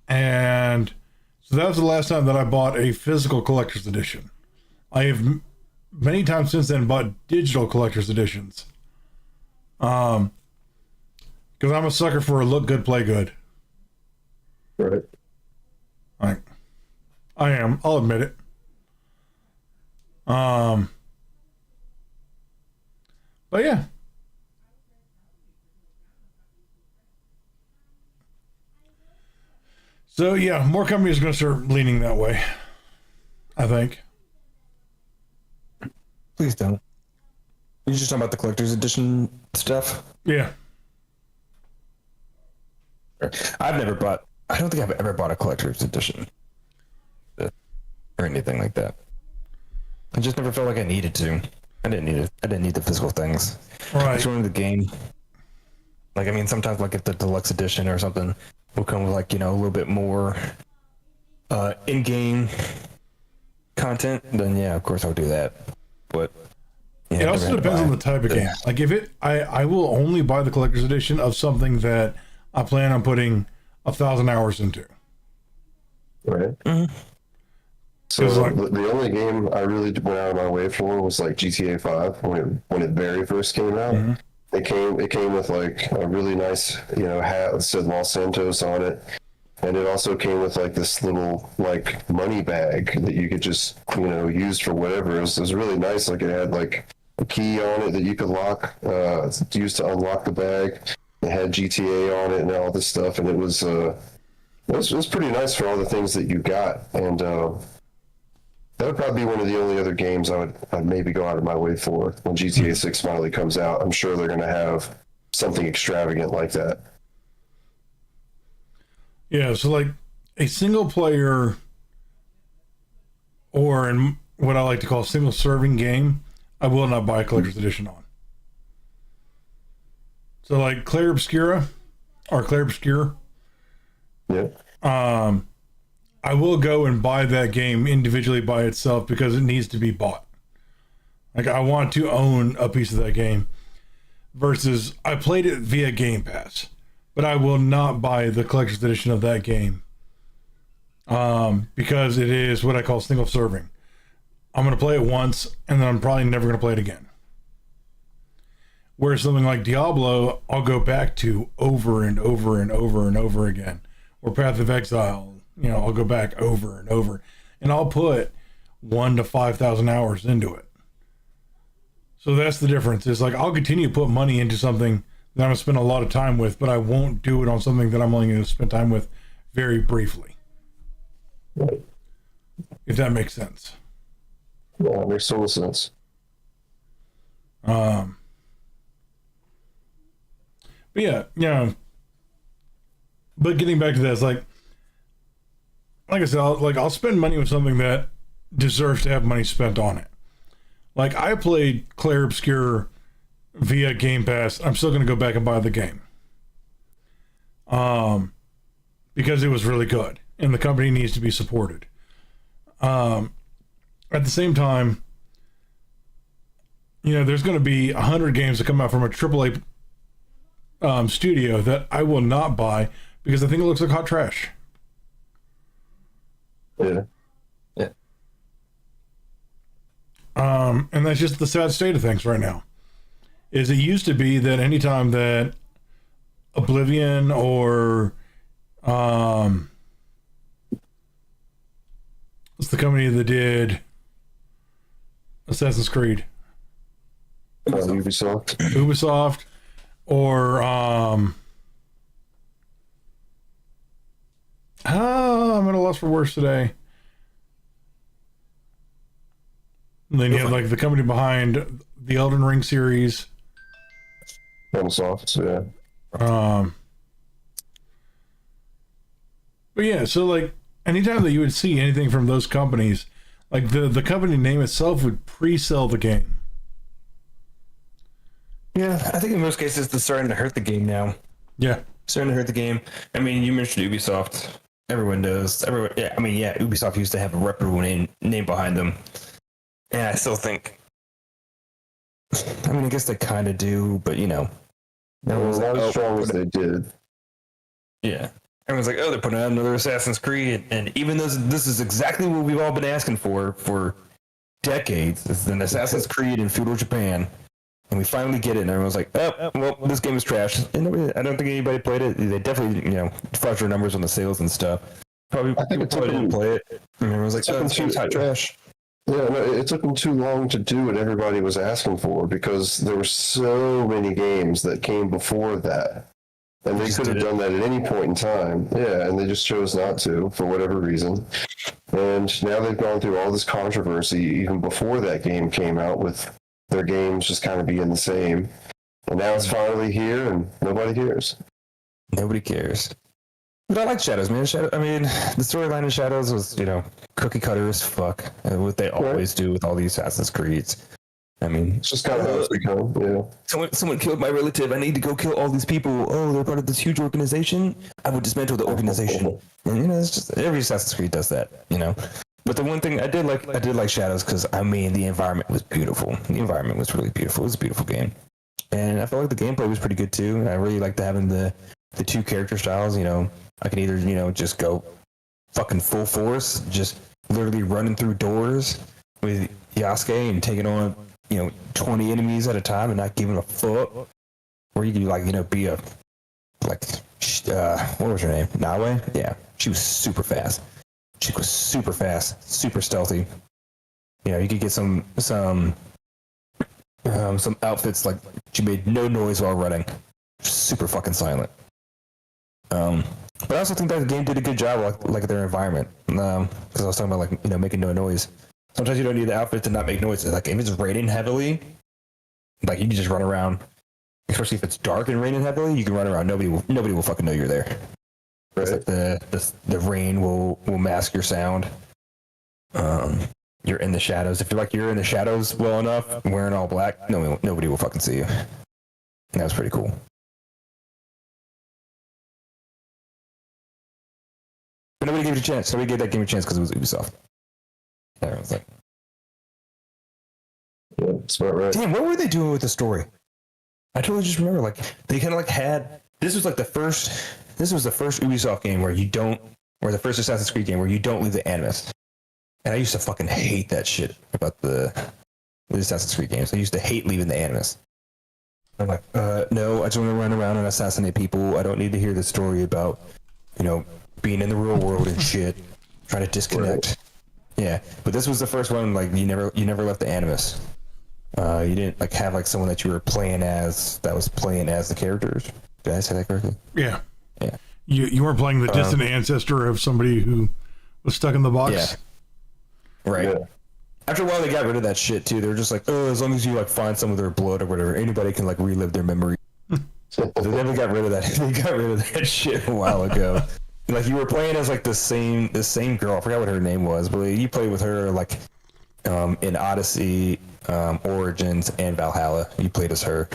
And so that was the last time that I bought a physical collector's edition. I have many times since then bought digital collector's editions. Because I'm a sucker for a look good, play good. Right. I am. I'll admit it. But yeah. So yeah, more companies are going to start leaning that way, I think. Please don't. You're just talking about the collector's edition stuff? Yeah. I don't think I've ever bought a collector's edition or anything like that. I just never felt like I needed to. I didn't need it. I didn't need the physical things. Right. It's one of the game. Like, I mean, sometimes like if the deluxe edition or something will come with like, a little bit more in-game content, then yeah, of course I'll do that. But yeah, it also depends on the type of game. Like if I will only buy the collector's edition of something that I plan on putting 1,000 hours into. Right. Mm-hmm. So the only game I really went out of my way for was like GTA 5 when it very first came out. Mm-hmm. It came with like a really nice hat that said Los Santos on it, and it also came with like this little like money bag that you could just use for whatever. It was really nice. Like it had like a key on it that you could lock, used to unlock the bag. It had GTA on it and all this stuff, and it was pretty nice for all the things that you got. And that would probably be one of the only other games I'd maybe go out of my way for when GTA 6 finally comes out. I'm sure they're going to have something extravagant like that. Yeah, so like a single player or in what I like to call a single serving game, I will not buy a collector's edition on. So like Clair Obscura or Clair Obscure. Yeah. I will go and buy that game individually by itself because it needs to be bought. Like I want to own a piece of that game versus I played it via Game Pass, but I will not buy the collector's edition of that game because it is what I call single serving. I'm going to play it once and then I'm probably never going to play it again. Whereas something like Diablo, I'll go back to over and over and over and over again. Or Path of Exile, I'll go back over and over, and I'll put 1,000 to 5,000 hours into it. So that's the difference. Is like I'll continue to put money into something that I'm gonna spend a lot of time with, but I won't do it on something that I'm only going to spend time with very briefly. If that makes sense. Yeah, it makes total sense. But yeah, but getting back to this, like I said, I'll spend money with something that deserves to have money spent on it. Like I played Clair Obscure via Game Pass. I'm still going to go back and buy the game, because it was really good and the company needs to be supported. At the same time, there's going to be 100 games that come out from a AAA studio that I will not buy because I think it looks like hot trash. Yeah. And that's just the sad state of things right now. Is it used to be that anytime that Oblivion or what's the company that did Assassin's Creed? Ubisoft or I'm at a loss for words today. And then you have like the company behind the Elden Ring series. Microsoft, yeah. But yeah, so like anytime that you would see anything from those companies, like the company name itself would pre-sell the game. Yeah, I think in most cases it's starting to hurt the game now. Yeah. Starting to hurt the game. I mean, you mentioned Ubisoft. Everyone does. Ubisoft used to have a reputable name behind them. And I still think, I guess they kind of do, but not as strong as they did. Yeah. Everyone's like, they're putting out another Assassin's Creed. And even though this is exactly what we've all been asking for decades, it's an Assassin's Creed in feudal Japan. And we finally get it, and everyone's like, this game is trash. And I don't think anybody played it. They definitely, fudged their numbers on the sales and stuff. Probably didn't play it. And everyone's like, this game's hot trash. Yeah, no, it took them too long to do what everybody was asking for because there were so many games that came before that. And they could have done that at any point in time. Yeah, and they just chose not to for whatever reason. And now they've gone through all this controversy even before that game came out with their games just kind of being the same. And now it's finally here and nobody cares. Nobody cares. But I like Shadows, man. I mean, the storyline in Shadows was, cookie cutter as fuck. And what they always do with all these Assassin's Creeds. I mean, It's just kind of how it's become. Yeah. someone killed my relative. I need to go kill all these people. Oh, they're part of this huge organization. I would dismantle the organization. And, it's just every Assassin's Creed does that. But the one thing I did like Shadows because the environment was beautiful. The environment was really beautiful. It was a beautiful game, and I felt like the gameplay was pretty good too. And I really liked having the two character styles. I can either just go fucking full force, just literally running through doors with Yasuke and taking on 20 enemies at a time and not giving a fuck. Or you could be a what was her name? Nawe? Yeah, she was super fast. She was super fast, super stealthy. You could get some outfits like she made no noise while running, super fucking silent. But I also think that the game did a good job like their environment. Because I was talking about making no noise. Sometimes you don't need the outfit to not make noise. Like if it's raining heavily, like you can just run around. Especially if it's dark and raining heavily, you can run around. Nobody will fucking know you're there. Right. Like the rain will mask your sound. You're in the shadows. If you're in the shadows well enough, wearing all black, nobody will fucking see you. And that was pretty cool. But nobody gave it a chance. Nobody gave that game a chance because it was Ubisoft. Everyone's like, yeah, that's about right. Damn, what were they doing with the story? I totally just remember, they kind of had. This was the first Ubisoft game or the first Assassin's Creed game where you don't leave the Animus. And I used to fucking hate that shit about the Assassin's Creed games. I used to hate leaving the Animus. I'm like, no, I just want to run around and assassinate people. I don't need to hear the story about, being in the real world and shit, trying to disconnect. Right. Yeah, but this was the first one. You never left the Animus. You didn't have someone that you were playing as that was playing as the characters. Did I say that correctly? Yeah. Yeah. You weren't playing the distant ancestor of somebody who was stuck in the box. Yeah. Right. Yeah. After a while, they got rid of that shit too. They were just like, oh, as long as you find some of their blood or whatever, anybody can relive their memory. So they never got rid of that. They got rid of that shit a while ago. You were playing as the same girl. I forgot what her name was, but you played with her in Odyssey, Origins, and Valhalla. You played as her,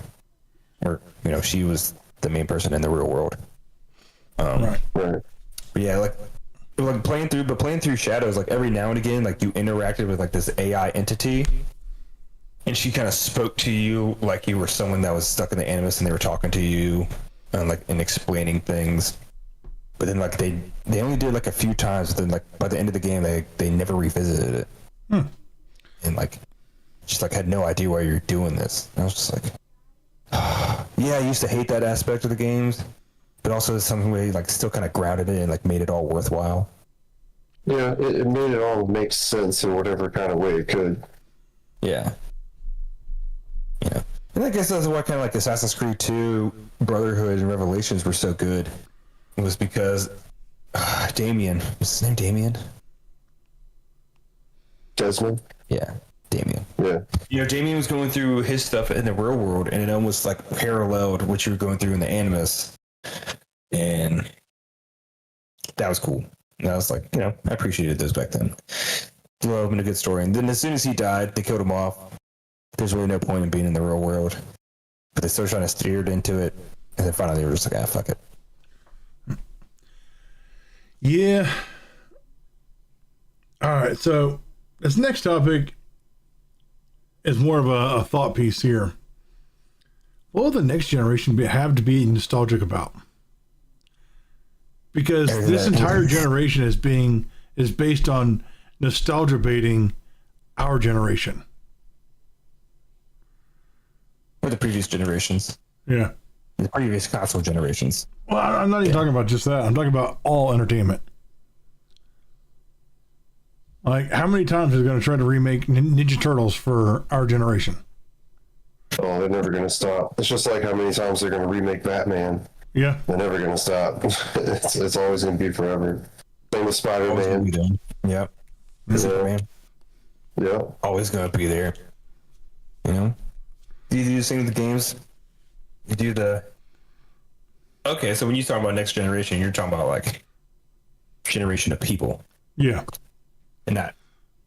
or she was the main person in the real world. Right. Right. Yeah, playing through Shadows, every now and again, you interacted with this AI entity, and she kind of spoke to you like you were someone that was stuck in the Animus, and they were talking to you, and explaining things. But then they only did a few times. But then by the end of the game, they never revisited it, and just had no idea why you're doing this. And I was just yeah, I used to hate that aspect of the games. But also some way, still kind of grounded it and made it all worthwhile. Yeah, it made it all make sense in whatever kind of way it could. Yeah. Yeah. And I guess that's why kind of Assassin's Creed 2, Brotherhood, and Revelations were so good. It was because Damien, was his name Damien? Desmond? Yeah, Damien. Yeah. Damien was going through his stuff in the real world, and it almost paralleled what you were going through in the Animus. And that was cool. And I was I appreciated those back then. Love and a good story. And then as soon as he died, they killed him off. There's really no point in being in the real world. But they started trying to steer it into it. And then finally they were just fuck it. Yeah. All right. So this next topic is more of a thought piece here. What will the next generation have to be nostalgic about? Because this entire generation is based on nostalgia baiting our generation. Or the previous generations. Yeah. The previous console generations. Well, I'm not even talking about just that. I'm talking about all entertainment. How many times is it going to try to remake Ninja Turtles for our generation? Oh, they're never going to stop. It's just how many times they're going to remake Batman. Yeah. They're never going to stop. It's always going to be forever. Same with Spider-Man. Yep. Superman. Yeah. Always going to be there. Do you do the same with the games? You do Okay, so when you talk about next generation, you're talking about like generation of people Yeah. and not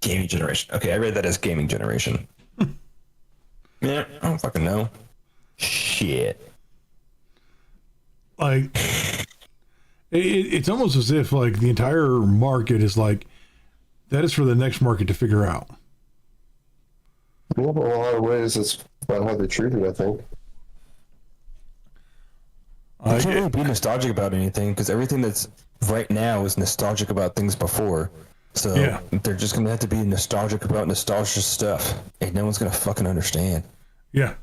gaming generation. Okay, I read that as gaming generation. Yeah, I don't fucking know. Shit. Like, it's almost as if like the entire market is like, that is for the next market to figure out. Well, in a lot of ways, it's about how they treat it, I think. I can't really be nostalgic about anything because everything that's right now is nostalgic about things before. So Yeah. they're just gonna have to be nostalgic about nostalgia stuff, and no one's gonna fucking understand. Yeah.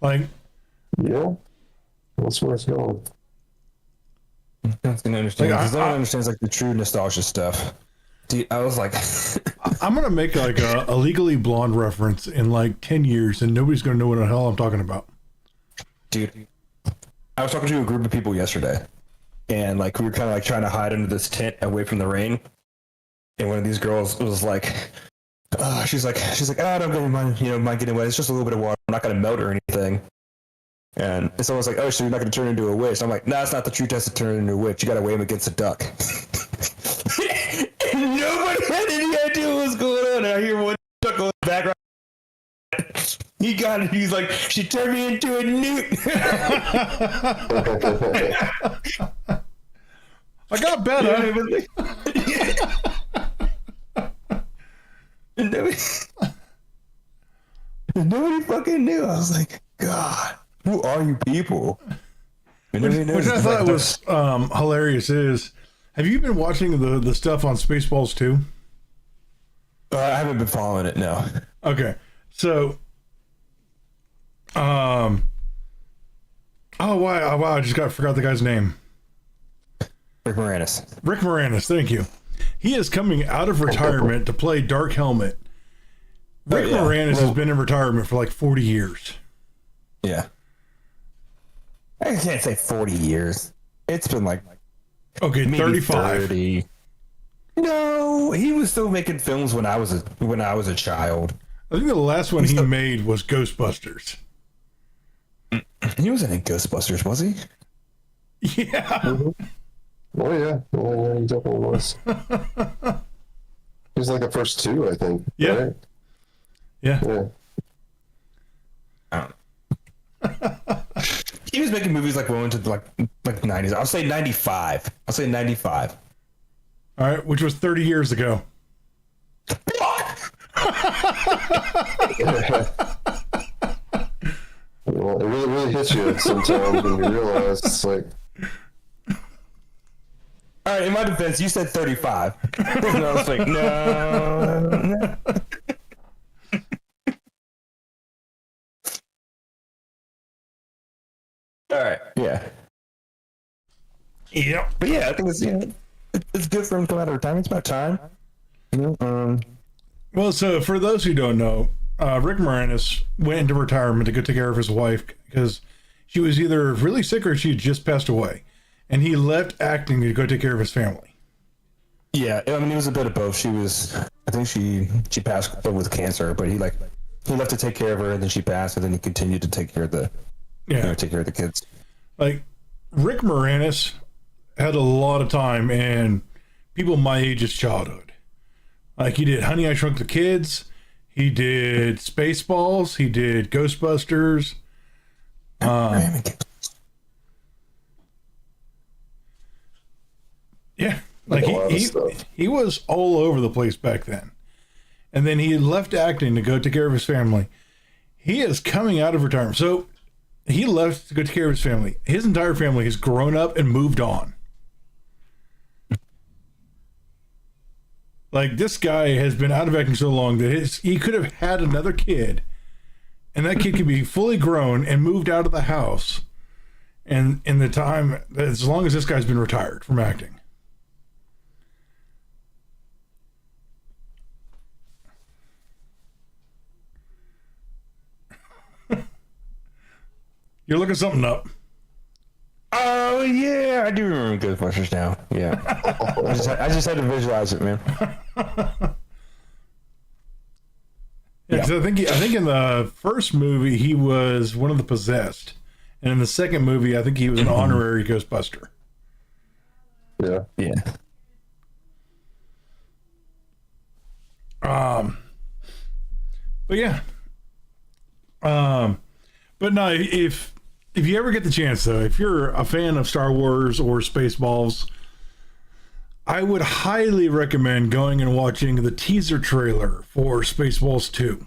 Like, Yeah, that's where it's going. No one's gonna understand Like, because no one understands like the true nostalgia stuff. Dude, I was like, I'm going to make like a Legally Blonde reference in like 10 years and nobody's going to know what the hell I'm talking about. dude, I was talking to a group of people yesterday, and like we were kind of like trying to hide under this tent away from the rain. And one of these girls was like, she's like, I don't mind, mind getting wet. It's just a little bit of water. I'm not gonna melt or anything. And someone's like, oh, so you're not gonna turn into a witch? I'm like, nah, it's not the true test to turn into a witch. You gotta weigh him against a duck. And nobody had any idea what was going on. And I hear one duck in the background. He got it. He's like, she turned me into a newt. I got better. Yeah, it was like, and nobody fucking knew. I was like, God, who are you people? And nobody knows. Which I thought was hilarious is, have you been watching the stuff on Spaceballs 2? I haven't been following it, no. Okay. So, oh, wow, I just forgot the guy's name. Rick Moranis. Rick Moranis, thank you. He is coming out of retirement to play Dark Helmet. Rick Moranis has been in retirement for like 40 years. Yeah. I can't say 40 years. It's been like Okay, maybe 35. 30. No, he was still making films when I was a child. I think the last one he made was Ghostbusters. He wasn't in Ghostbusters, was he? Yeah. Oh yeah, he definitely was. He's like the first two, I think. Yeah. Right? Yeah. I don't know. He was making movies like going to like 90s. I'll say 95. All right, which was 30 years ago. Well, it really hits you sometimes when you realize it's like. All right, in my defense, you said 35. And I was like, no. All right, yeah. Yep. But yeah, I think it's good for him to come out of retirement. It's about time. Well, so for those who don't know, Rick Moranis went into retirement to go take care of his wife because she was either really sick or she had just passed away. And he left acting to go take care of his family. Yeah, I mean, it was a bit of both. I think she passed with cancer, but he left to take care of her, and then she passed, and then he continued to take care of the kids. Like, Rick Moranis had a lot of time and people my age's childhood. Like, he did Honey, I Shrunk the Kids. He did Spaceballs. He did Ghostbusters. Yeah, like he was all over the place back then. And then he left acting to go take care of his family. He is coming out of retirement. So he left to go take care of his family. His entire family has grown up and moved on. Like, this guy has been out of acting so long that he could have had another kid, and that kid could be fully grown and moved out of the house. And in the time, as long as this guy's been retired from acting. You're looking something up. Oh yeah, I do remember Ghostbusters now. Yeah, I just had to visualize it, man. Yeah, because I think in the first movie he was one of the possessed, And in the second movie, I think he was an honorary Ghostbuster. Yeah. Yeah. But yeah. But no, if you ever get the chance though, if you're a fan of Star Wars or Spaceballs, I would highly recommend going and watching the teaser trailer for Spaceballs 2.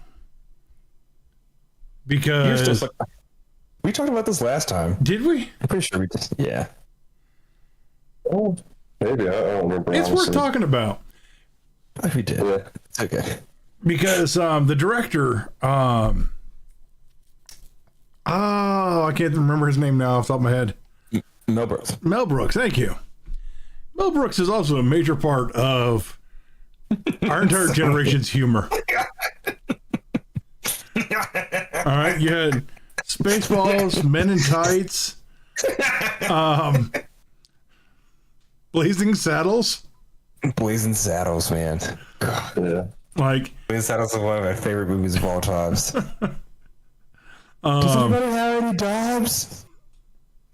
Because we talked about this last time. did we? I'm pretty sure we just yeah. Oh, maybe I don't remember. It's worth talking about. Oh, we did. Yeah. It's okay. Because the director, I can't remember his name now off the top of my head. Mel Brooks. Mel Brooks, thank you. Mel Brooks is also a major part of our entire generation's humor. All right, you had Spaceballs, Men in Tights, Blazing Saddles. Blazing Saddles, man. Yeah. Like, Blazing Saddles is one of my favorite movies of all times. Does anybody have any dimes?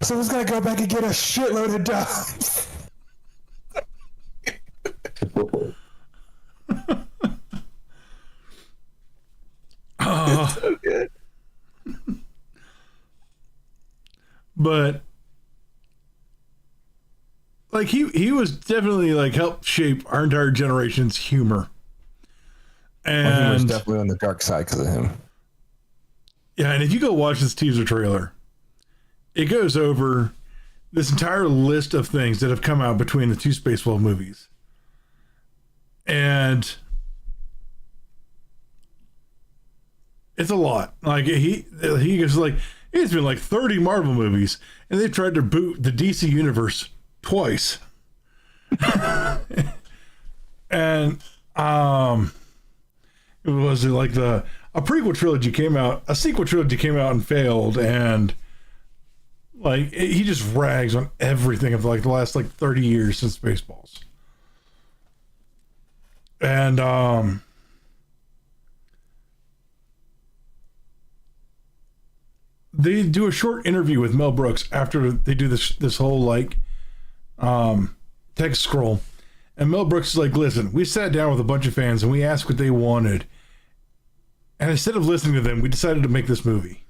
Someone's gotta go back and get a shitload of dimes. So good. But like he was definitely like helped shape our entire generation's humor. And He was definitely on the dark side because of him. yeah, and if you go watch this teaser trailer, it goes over this entire list of things that have come out between the two Spaceball movies. And it's a lot. Like he goes like, it's been like 30 Marvel movies, and they've tried to boot the DC universe twice. And it was like a prequel trilogy came out, a sequel trilogy came out and failed, and like he just rags on everything of like the last like 30 years since Spaceballs. And they do a short interview with Mel Brooks after they do this whole like text scroll, and Mel Brooks is like, listen, we sat down with a bunch of fans and we asked what they wanted, and instead of listening to them, we decided to make this movie.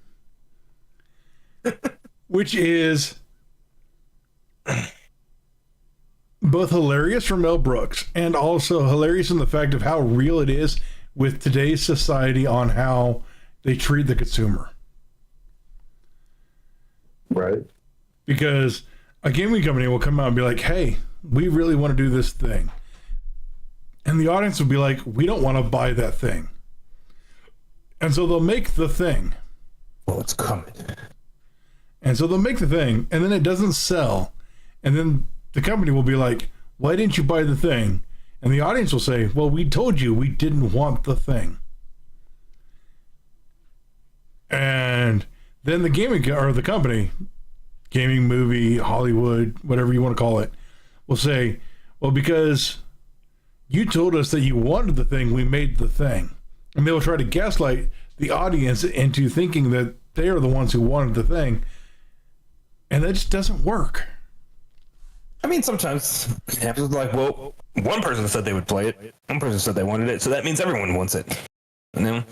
Which is both hilarious for Mel Brooks and also hilarious in the fact of how real it is with today's society on how they treat the consumer. Right. Because a gaming company will come out and be like, hey, we really want to do this thing. And the audience will be like, we don't want to buy that thing. And so they'll make the thing. Well, it's coming. And so they'll make the thing, and then it doesn't sell. And then the company will be like, why didn't you buy the thing? And the audience will say, well, we told you we didn't want the thing. And then the gaming or the company, gaming, movie, Hollywood, whatever you want to call it, will say, well, because you told us that you wanted the thing, we made the thing. And they will try to gaslight the audience into thinking that they are the ones who wanted the thing. And that just doesn't work. I mean, sometimes it happens like, well, one person said they would play it, one person said they wanted it, so that means everyone wants it. You know?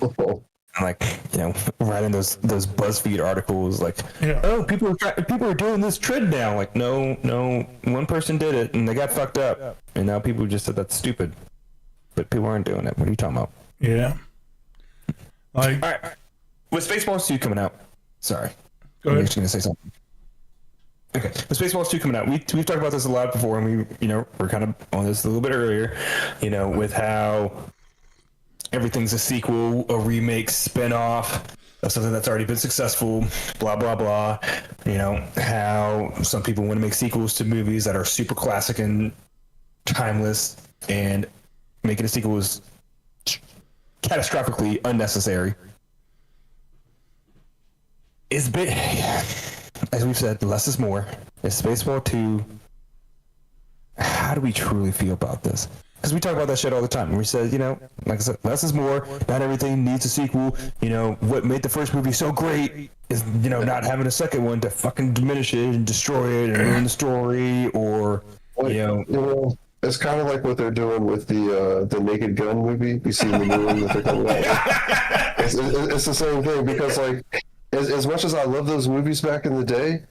And like, you know, writing those BuzzFeed articles like, Yeah. oh, people are doing this trend now. Like, no, one person did it and they got fucked up, and now people just said that's stupid, but people aren't doing it. What are you talking about? Yeah. Like, All right. With Spaceballs 2 coming out, sorry, go I'm ahead. just gonna say something. Okay, with Spaceballs 2 coming out, we've talked about this a lot before, and we're kind of on this a little bit earlier, with how everything's a sequel, a remake, spin-off of something that's already been successful, blah, blah, blah. How some people want to make sequels to movies that are super classic and timeless, and making a sequel is catastrophically unnecessary. It's been, as we've said, less is more. It's Spaceball 2. How do we truly feel about this? because we talk about that shit all the time. We said, like I said, less is more. Not everything needs a sequel. What made the first movie so great is, not having a second one to fucking diminish it and destroy it and ruin the story, or, it's kind of like what they're doing with the Naked Gun movie. You see the new one that they're coming out with. It's the same thing, because like as much as I love those movies back in the day,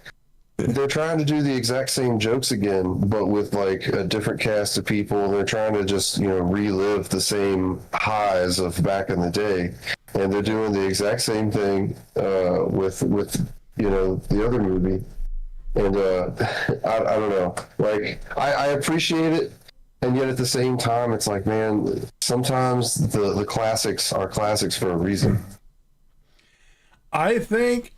they're trying to do the exact same jokes again, but with like a different cast of people. They're trying to just relive the same highs of back in the day, and they're doing the exact same thing with the other movie. And I don't know. Like I appreciate it. And yet at the same time, it's like, man, sometimes the classics are classics for a reason. I think,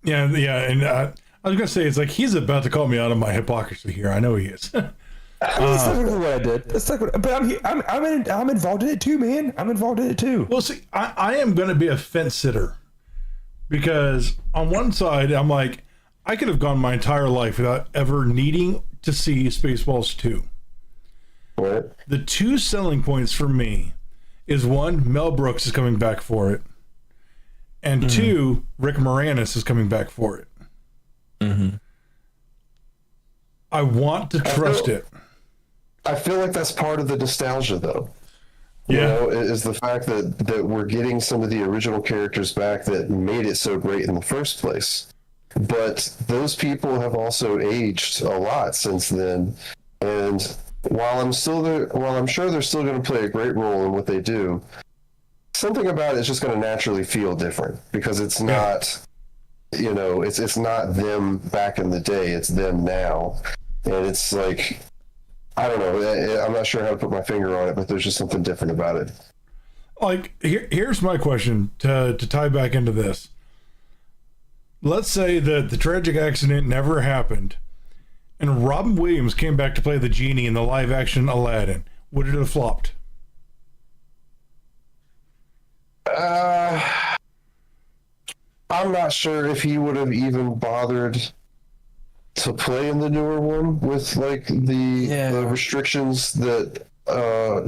yeah, and I was going to say, it's like he's about to call me out of my hypocrisy here. I know he is. That's technically what I did. But I'm involved in it too, man. I'm involved in it too. Well, see, I am going to be a fence sitter, because on one side, I'm like, I could have gone my entire life without ever needing to see Spaceballs 2. What? The two selling points for me is, one, Mel Brooks is coming back for it, and two, Rick Moranis is coming back for it. Mm-hmm. I want to trust it. I feel like that's part of the nostalgia, though. Yeah. Is the fact that we're getting some of the original characters back that made it so great in the first place. But those people have also aged a lot since then, and while I'm sure they're still going to play a great role in what they do, something about it is just going to naturally feel different, because it's not, it's not them back in the day, it's them now. And it's like, I don't know, I'm not sure how to put my finger on it, but there's just something different about it. Like, here's my question to tie back into this. Let's say that the tragic accident never happened, and Robin Williams came back to play the genie in the live-action Aladdin. Would it have flopped? I'm not sure if he would have even bothered to play in the newer one with like the restrictions that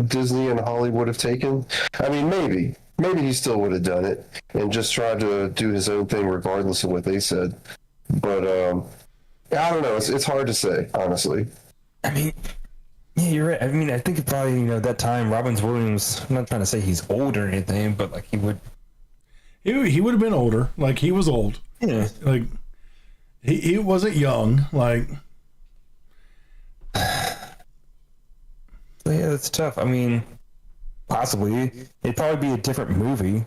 Disney and Hollywood have taken. I mean, maybe he still would have done it and just tried to do his own thing regardless of what they said. But I don't know. It's hard to say, honestly. I mean, yeah, you're right. I mean, I think it probably, that time, Robin Williams, I'm not trying to say he's old or anything, but like he would have been older. Like, he was old. Yeah. Like, he wasn't young. Like, yeah, that's tough. I mean, possibly it'd probably be a different movie.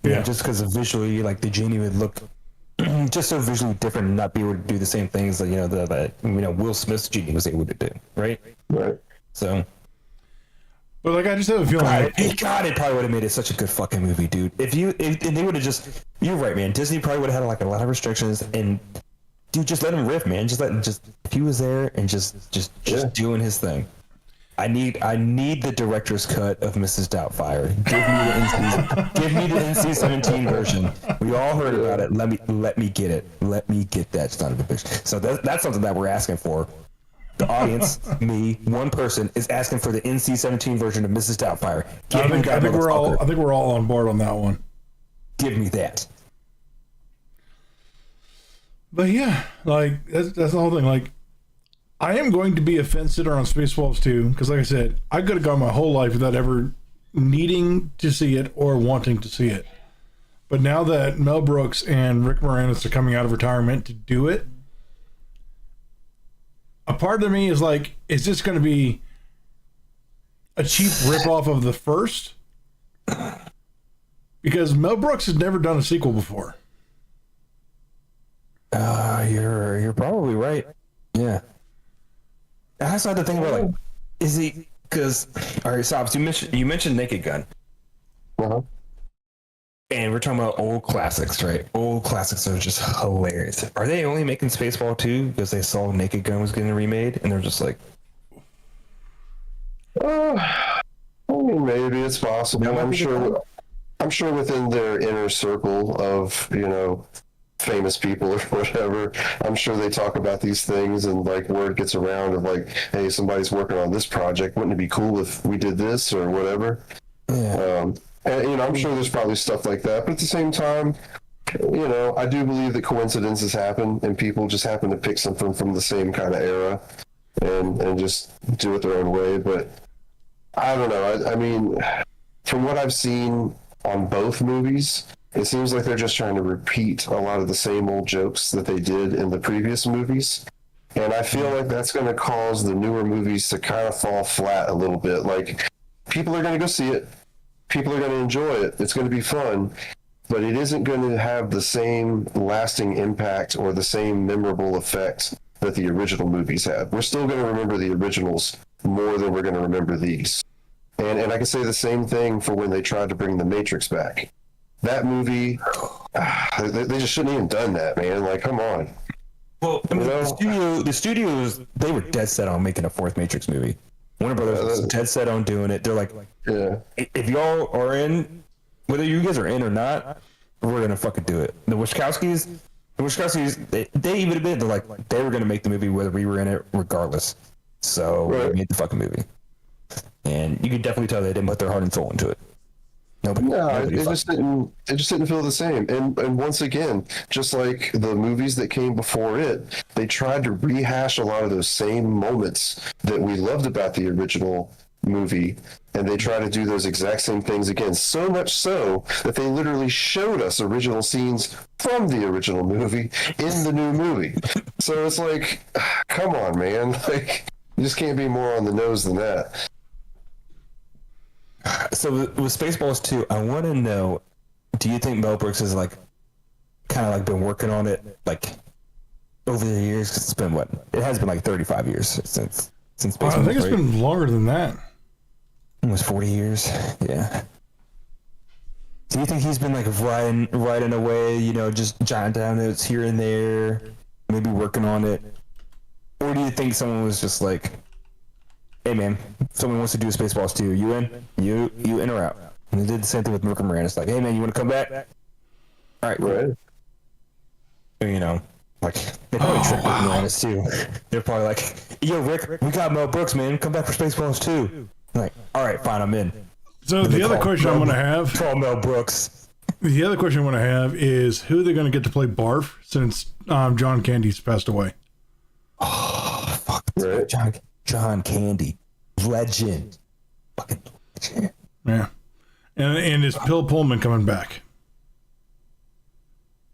Yeah. Just because of visually, like the genie would look just so visually different and not be able to do the same things that Will Smith's genie was able to do, right? Right. So, but like, I just have a feeling. it probably would have made it such a good fucking movie, dude. If they would have just, you're right, man. Disney probably would have had like a lot of restrictions, and dude, just let him riff, man. Just if he was there and just doing his thing. I need the director's cut of Mrs. Doubtfire. Give me the NC-17 version. We all heard about it. Let me get it. Let me get that son of a bitch. So that's something that we're asking for. The audience, me, one person, is asking for the NC-17 version of Mrs. Doubtfire. I think we're all on board on that one. Give me that. But yeah, like that's the whole thing. Like, I am going to be a fence sitter on Spaceballs 2, because like I said, I could have gone my whole life without ever needing to see it or wanting to see it. But now that Mel Brooks and Rick Moranis are coming out of retirement to do it, a part of me is like, is this going to be a cheap ripoff of the first? Because Mel Brooks has never done a sequel before. You're probably right. Yeah. I also had to think about, like, is he, because, all right, Sobs, you mentioned Naked Gun. Uh-huh. And we're talking about old classics, right? Old classics are just hilarious. Are they only making Spaceball 2 because they saw Naked Gun was getting remade, and they're just like, I mean, maybe it's possible. I'm sure within their inner circle of, famous people or whatever, I'm sure they talk about these things, and like word gets around of like, hey, somebody's working on this project. Wouldn't it be cool if we did this or whatever? Yeah. And I'm sure there's probably stuff like that, but at the same time, I do believe that coincidences happen, and people just happen to pick something from the same kind of era and just do it their own way. But I don't know. I mean, from what I've seen on both movies, it seems like they're just trying to repeat a lot of the same old jokes that they did in the previous movies. And I feel like that's going to cause the newer movies to kind of fall flat a little bit. Like, people are going to go see it. People are going to enjoy it. It's going to be fun. But it isn't going to have the same lasting impact or the same memorable effect that the original movies had. We're still going to remember the originals more than we're going to remember these. And I can say the same thing for when they tried to bring The Matrix back. That movie, they just shouldn't even done that, man. Like, come on. Well, I mean, the studios, they were dead set on making a fourth Matrix movie. Warner Brothers was dead set on doing it. They're like, if y'all are in, whether you guys are in or not, we're gonna fucking do it. The Wachowskis, they even admitted they're like, they were gonna make the movie whether we were in it regardless. So they made the fucking movie, and you could definitely tell they didn't put their heart and soul into it. It just didn't feel the same. And once again, just like the movies that came before it, they tried to rehash a lot of those same moments that we loved about the original movie, and they try to do those exact same things again. So much so that they literally showed us original scenes from the original movie in the new movie. So it's like, come on, man. Like, you just can't be more on the nose than that. So with Spaceballs 2, I want to know, do you think Mel Brooks has like kind of like been working on it like over the years? 'Cause it's been it has been like 35 years since Spaceballs. I think it's been longer than that. Almost 40 years. Yeah. Do you think he's been like writing away, just jotting down notes here and there, maybe working on it? Or do you think someone was just like, hey man, someone wants to do a Spaceballs 2, you in? You in or out? And they did the same thing with Mirka Moranis. Like, hey man, you want to come back? All right, right. Like they probably tricked Mirka Moranis too. They're probably like, yo Rick, we got Mel Brooks, man, come back for Spaceballs 2. Like, all right, fine, I'm in. So the other question I'm going to have, call Mel Brooks. The other question I want to have is who they're going to get to play Barf since John Candy's passed away. Oh fuck, right. John Candy, legend, fucking legend. Yeah, and is Bill Pullman coming back,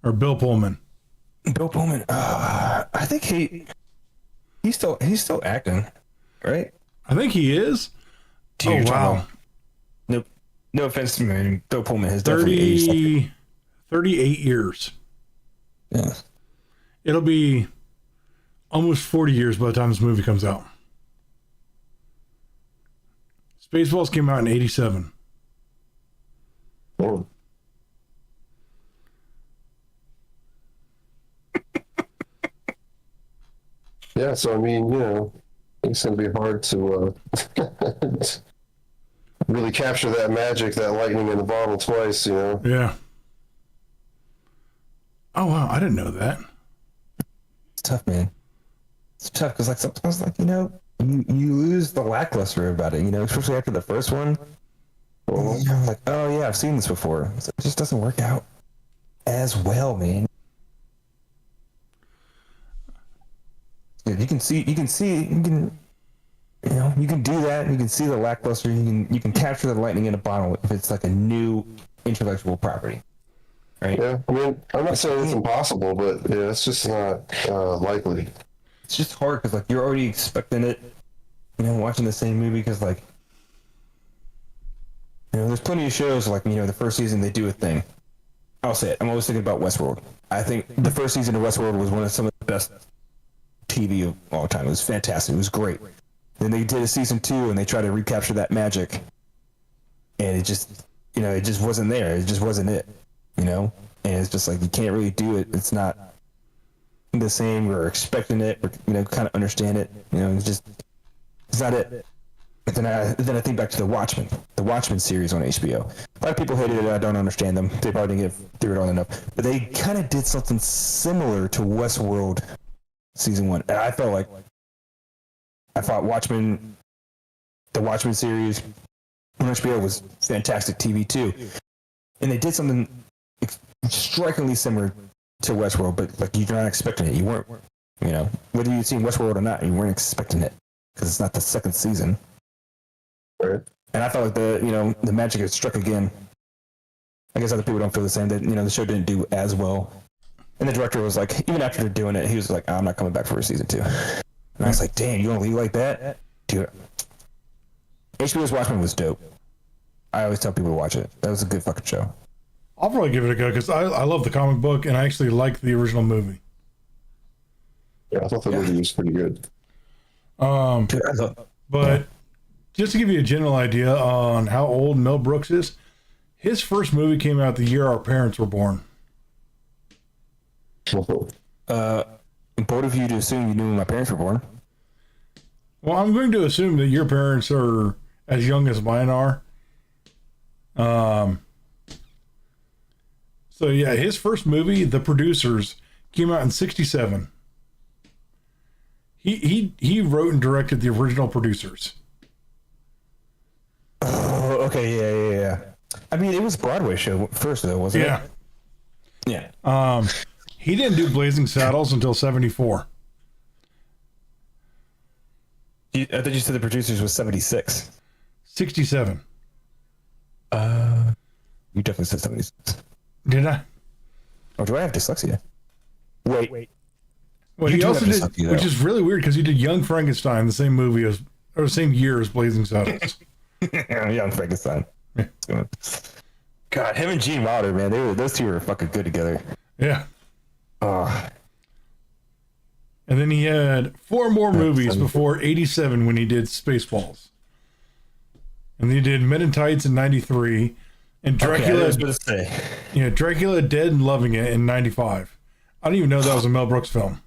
or Bill Pullman? Bill Pullman. I think he's still acting, right? I think he is. Dude, wow. No offense to me, Bill Pullman has definitely aged. 38 years. Yeah. It'll be almost 40 years by the time this movie comes out. Spaceballs came out in 87. Oh. Yeah, so I mean, it's going to be hard to really capture that magic, that lightning in the bottle twice, Yeah. Oh, wow. I didn't know that. It's tough, man. It's tough because, like, sometimes, like, you lose the lackluster about it, especially after the first one. Like, oh, yeah, I've seen this before. It just doesn't work out as well, man. You can do that. You can see the lackluster. You can capture the lightning in a bottle if it's like a new intellectual property, right? Yeah, I mean, I'm not saying it's impossible, but yeah, it's just not likely. It's just hard because like you're already expecting it, watching the same movie because like, there's plenty of shows like the first season they do a thing. I'll say it. I'm always thinking about Westworld. I think the first season of Westworld was one of some of the best TV of all time. It was fantastic. It was great. Then they did a season 2 and they tried to recapture that magic, and it just wasn't there. It just wasn't it, and it's just like you can't really do it. It's not the same. We're expecting it, or kind of understand it. It's not it. But then I think back to the Watchmen series on HBO. A lot of people hated it. I don't understand them. They probably didn't get through it all enough. But they kind of did something similar to Westworld season 1, and I thought the Watchmen series on HBO was fantastic TV too, and they did something strikingly similar to Westworld, but like you're not expecting it. You weren't, whether you'd seen Westworld or not, you weren't expecting it because it's not the second season. Right. And I felt like the magic had struck again. I guess other people don't feel the same. That the show didn't do as well. And the director was like, even after they're doing it, he was like, I'm not coming back for a season 2. And I was like, damn, you gonna leave like that? Dude, HBO's Watchmen was dope. I always tell people to watch it. That was a good fucking show. I'll probably give it a go because I love the comic book and I actually like the original movie. Yeah, I thought the movie was pretty good. But just to give you a general idea on how old Mel Brooks is, his first movie came out the year our parents were born. Bold of you to assume you knew when my parents were born. Well, I'm going to assume that your parents are as young as mine are. So yeah, his first movie, The Producers, came out in '67. He wrote and directed the original Producers. Oh, okay, yeah. I mean, it was a Broadway show first, though, wasn't it? Yeah. He didn't do Blazing Saddles until '74. I thought you said The Producers was 76. 67. You definitely said 76. Did I? Or do I have dyslexia? Wait. Well, he also did, which is really weird because he did Young Frankenstein, the same movie as, or the same year as Blazing Saddles. Young Frankenstein. Yeah. God, him and Gene Wilder, man, those two were fucking good together. Yeah. And then he had 4 more movies before '87 when he did Spaceballs. And then he did Men in Tights in '93. And Dracula, Dracula Dead and Loving It in '95. I didn't even know that was a Mel Brooks film.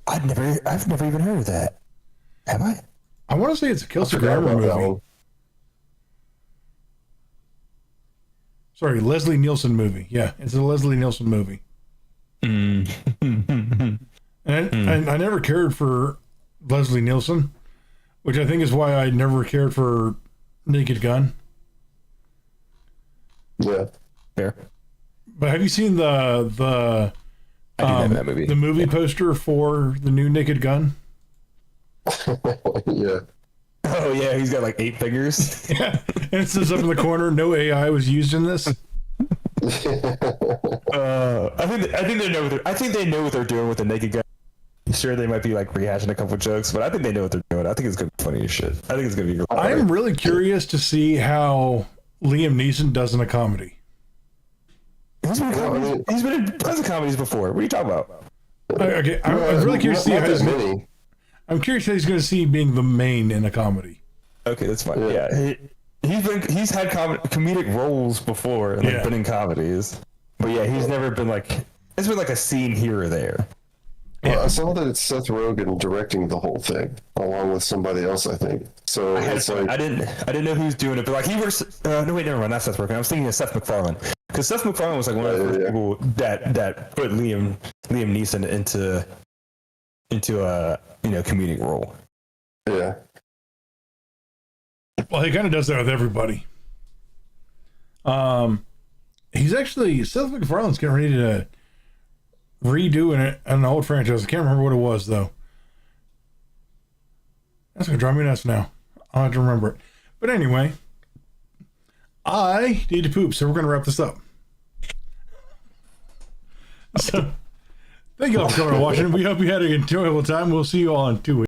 I've never even heard of that. Have I? I want to say it's a Kelsey Grammer movie. Sorry, Leslie Nielsen movie. Yeah, it's a Leslie Nielsen movie. And I never cared for Leslie Nielsen, which I think is why I never cared for Naked Gun. Yeah. Fair. But have you seen the movie poster for the new Naked Gun? Yeah. Oh yeah, he's got like 8 figures. Yeah, and it says up in the corner, "No AI was used in this." I think they know. I think they know what they're doing with the Naked Gun. Sure, they might be like rehashing a couple jokes, but I think they know what they're doing. I think it's gonna be funny as shit. I think it's gonna be. I'm really curious to see how Liam Neeson does in a comedy. He's been in tons of comedies before. What are you talking about? Okay, I'm really curious to see how I'm curious how he's going to see being the main in a comedy. Okay, that's fine. Yeah, he's had comedic roles before and been in comedies, but yeah, he's never been like it's been like a scene here or there. Well, I saw that it's Seth Rogen directing the whole thing, along with somebody else, I think. So I didn't know who was doing it, but like he was. No, wait, never mind. Not Seth Rogen. I was thinking of Seth MacFarlane, because Seth MacFarlane was like one of the first people that put Liam Neeson into a comedic role. Yeah. Well, he kind of does that with everybody. He's actually Seth MacFarlane's getting ready to redo an old franchise. I can't remember what it was though. That's gonna drive me nuts now. I'll have to remember it. But anyway, I need to poop, so we're gonna wrap this up. So thank you all for coming and watching. We hope you had an enjoyable time. We'll see you all in 2 weeks.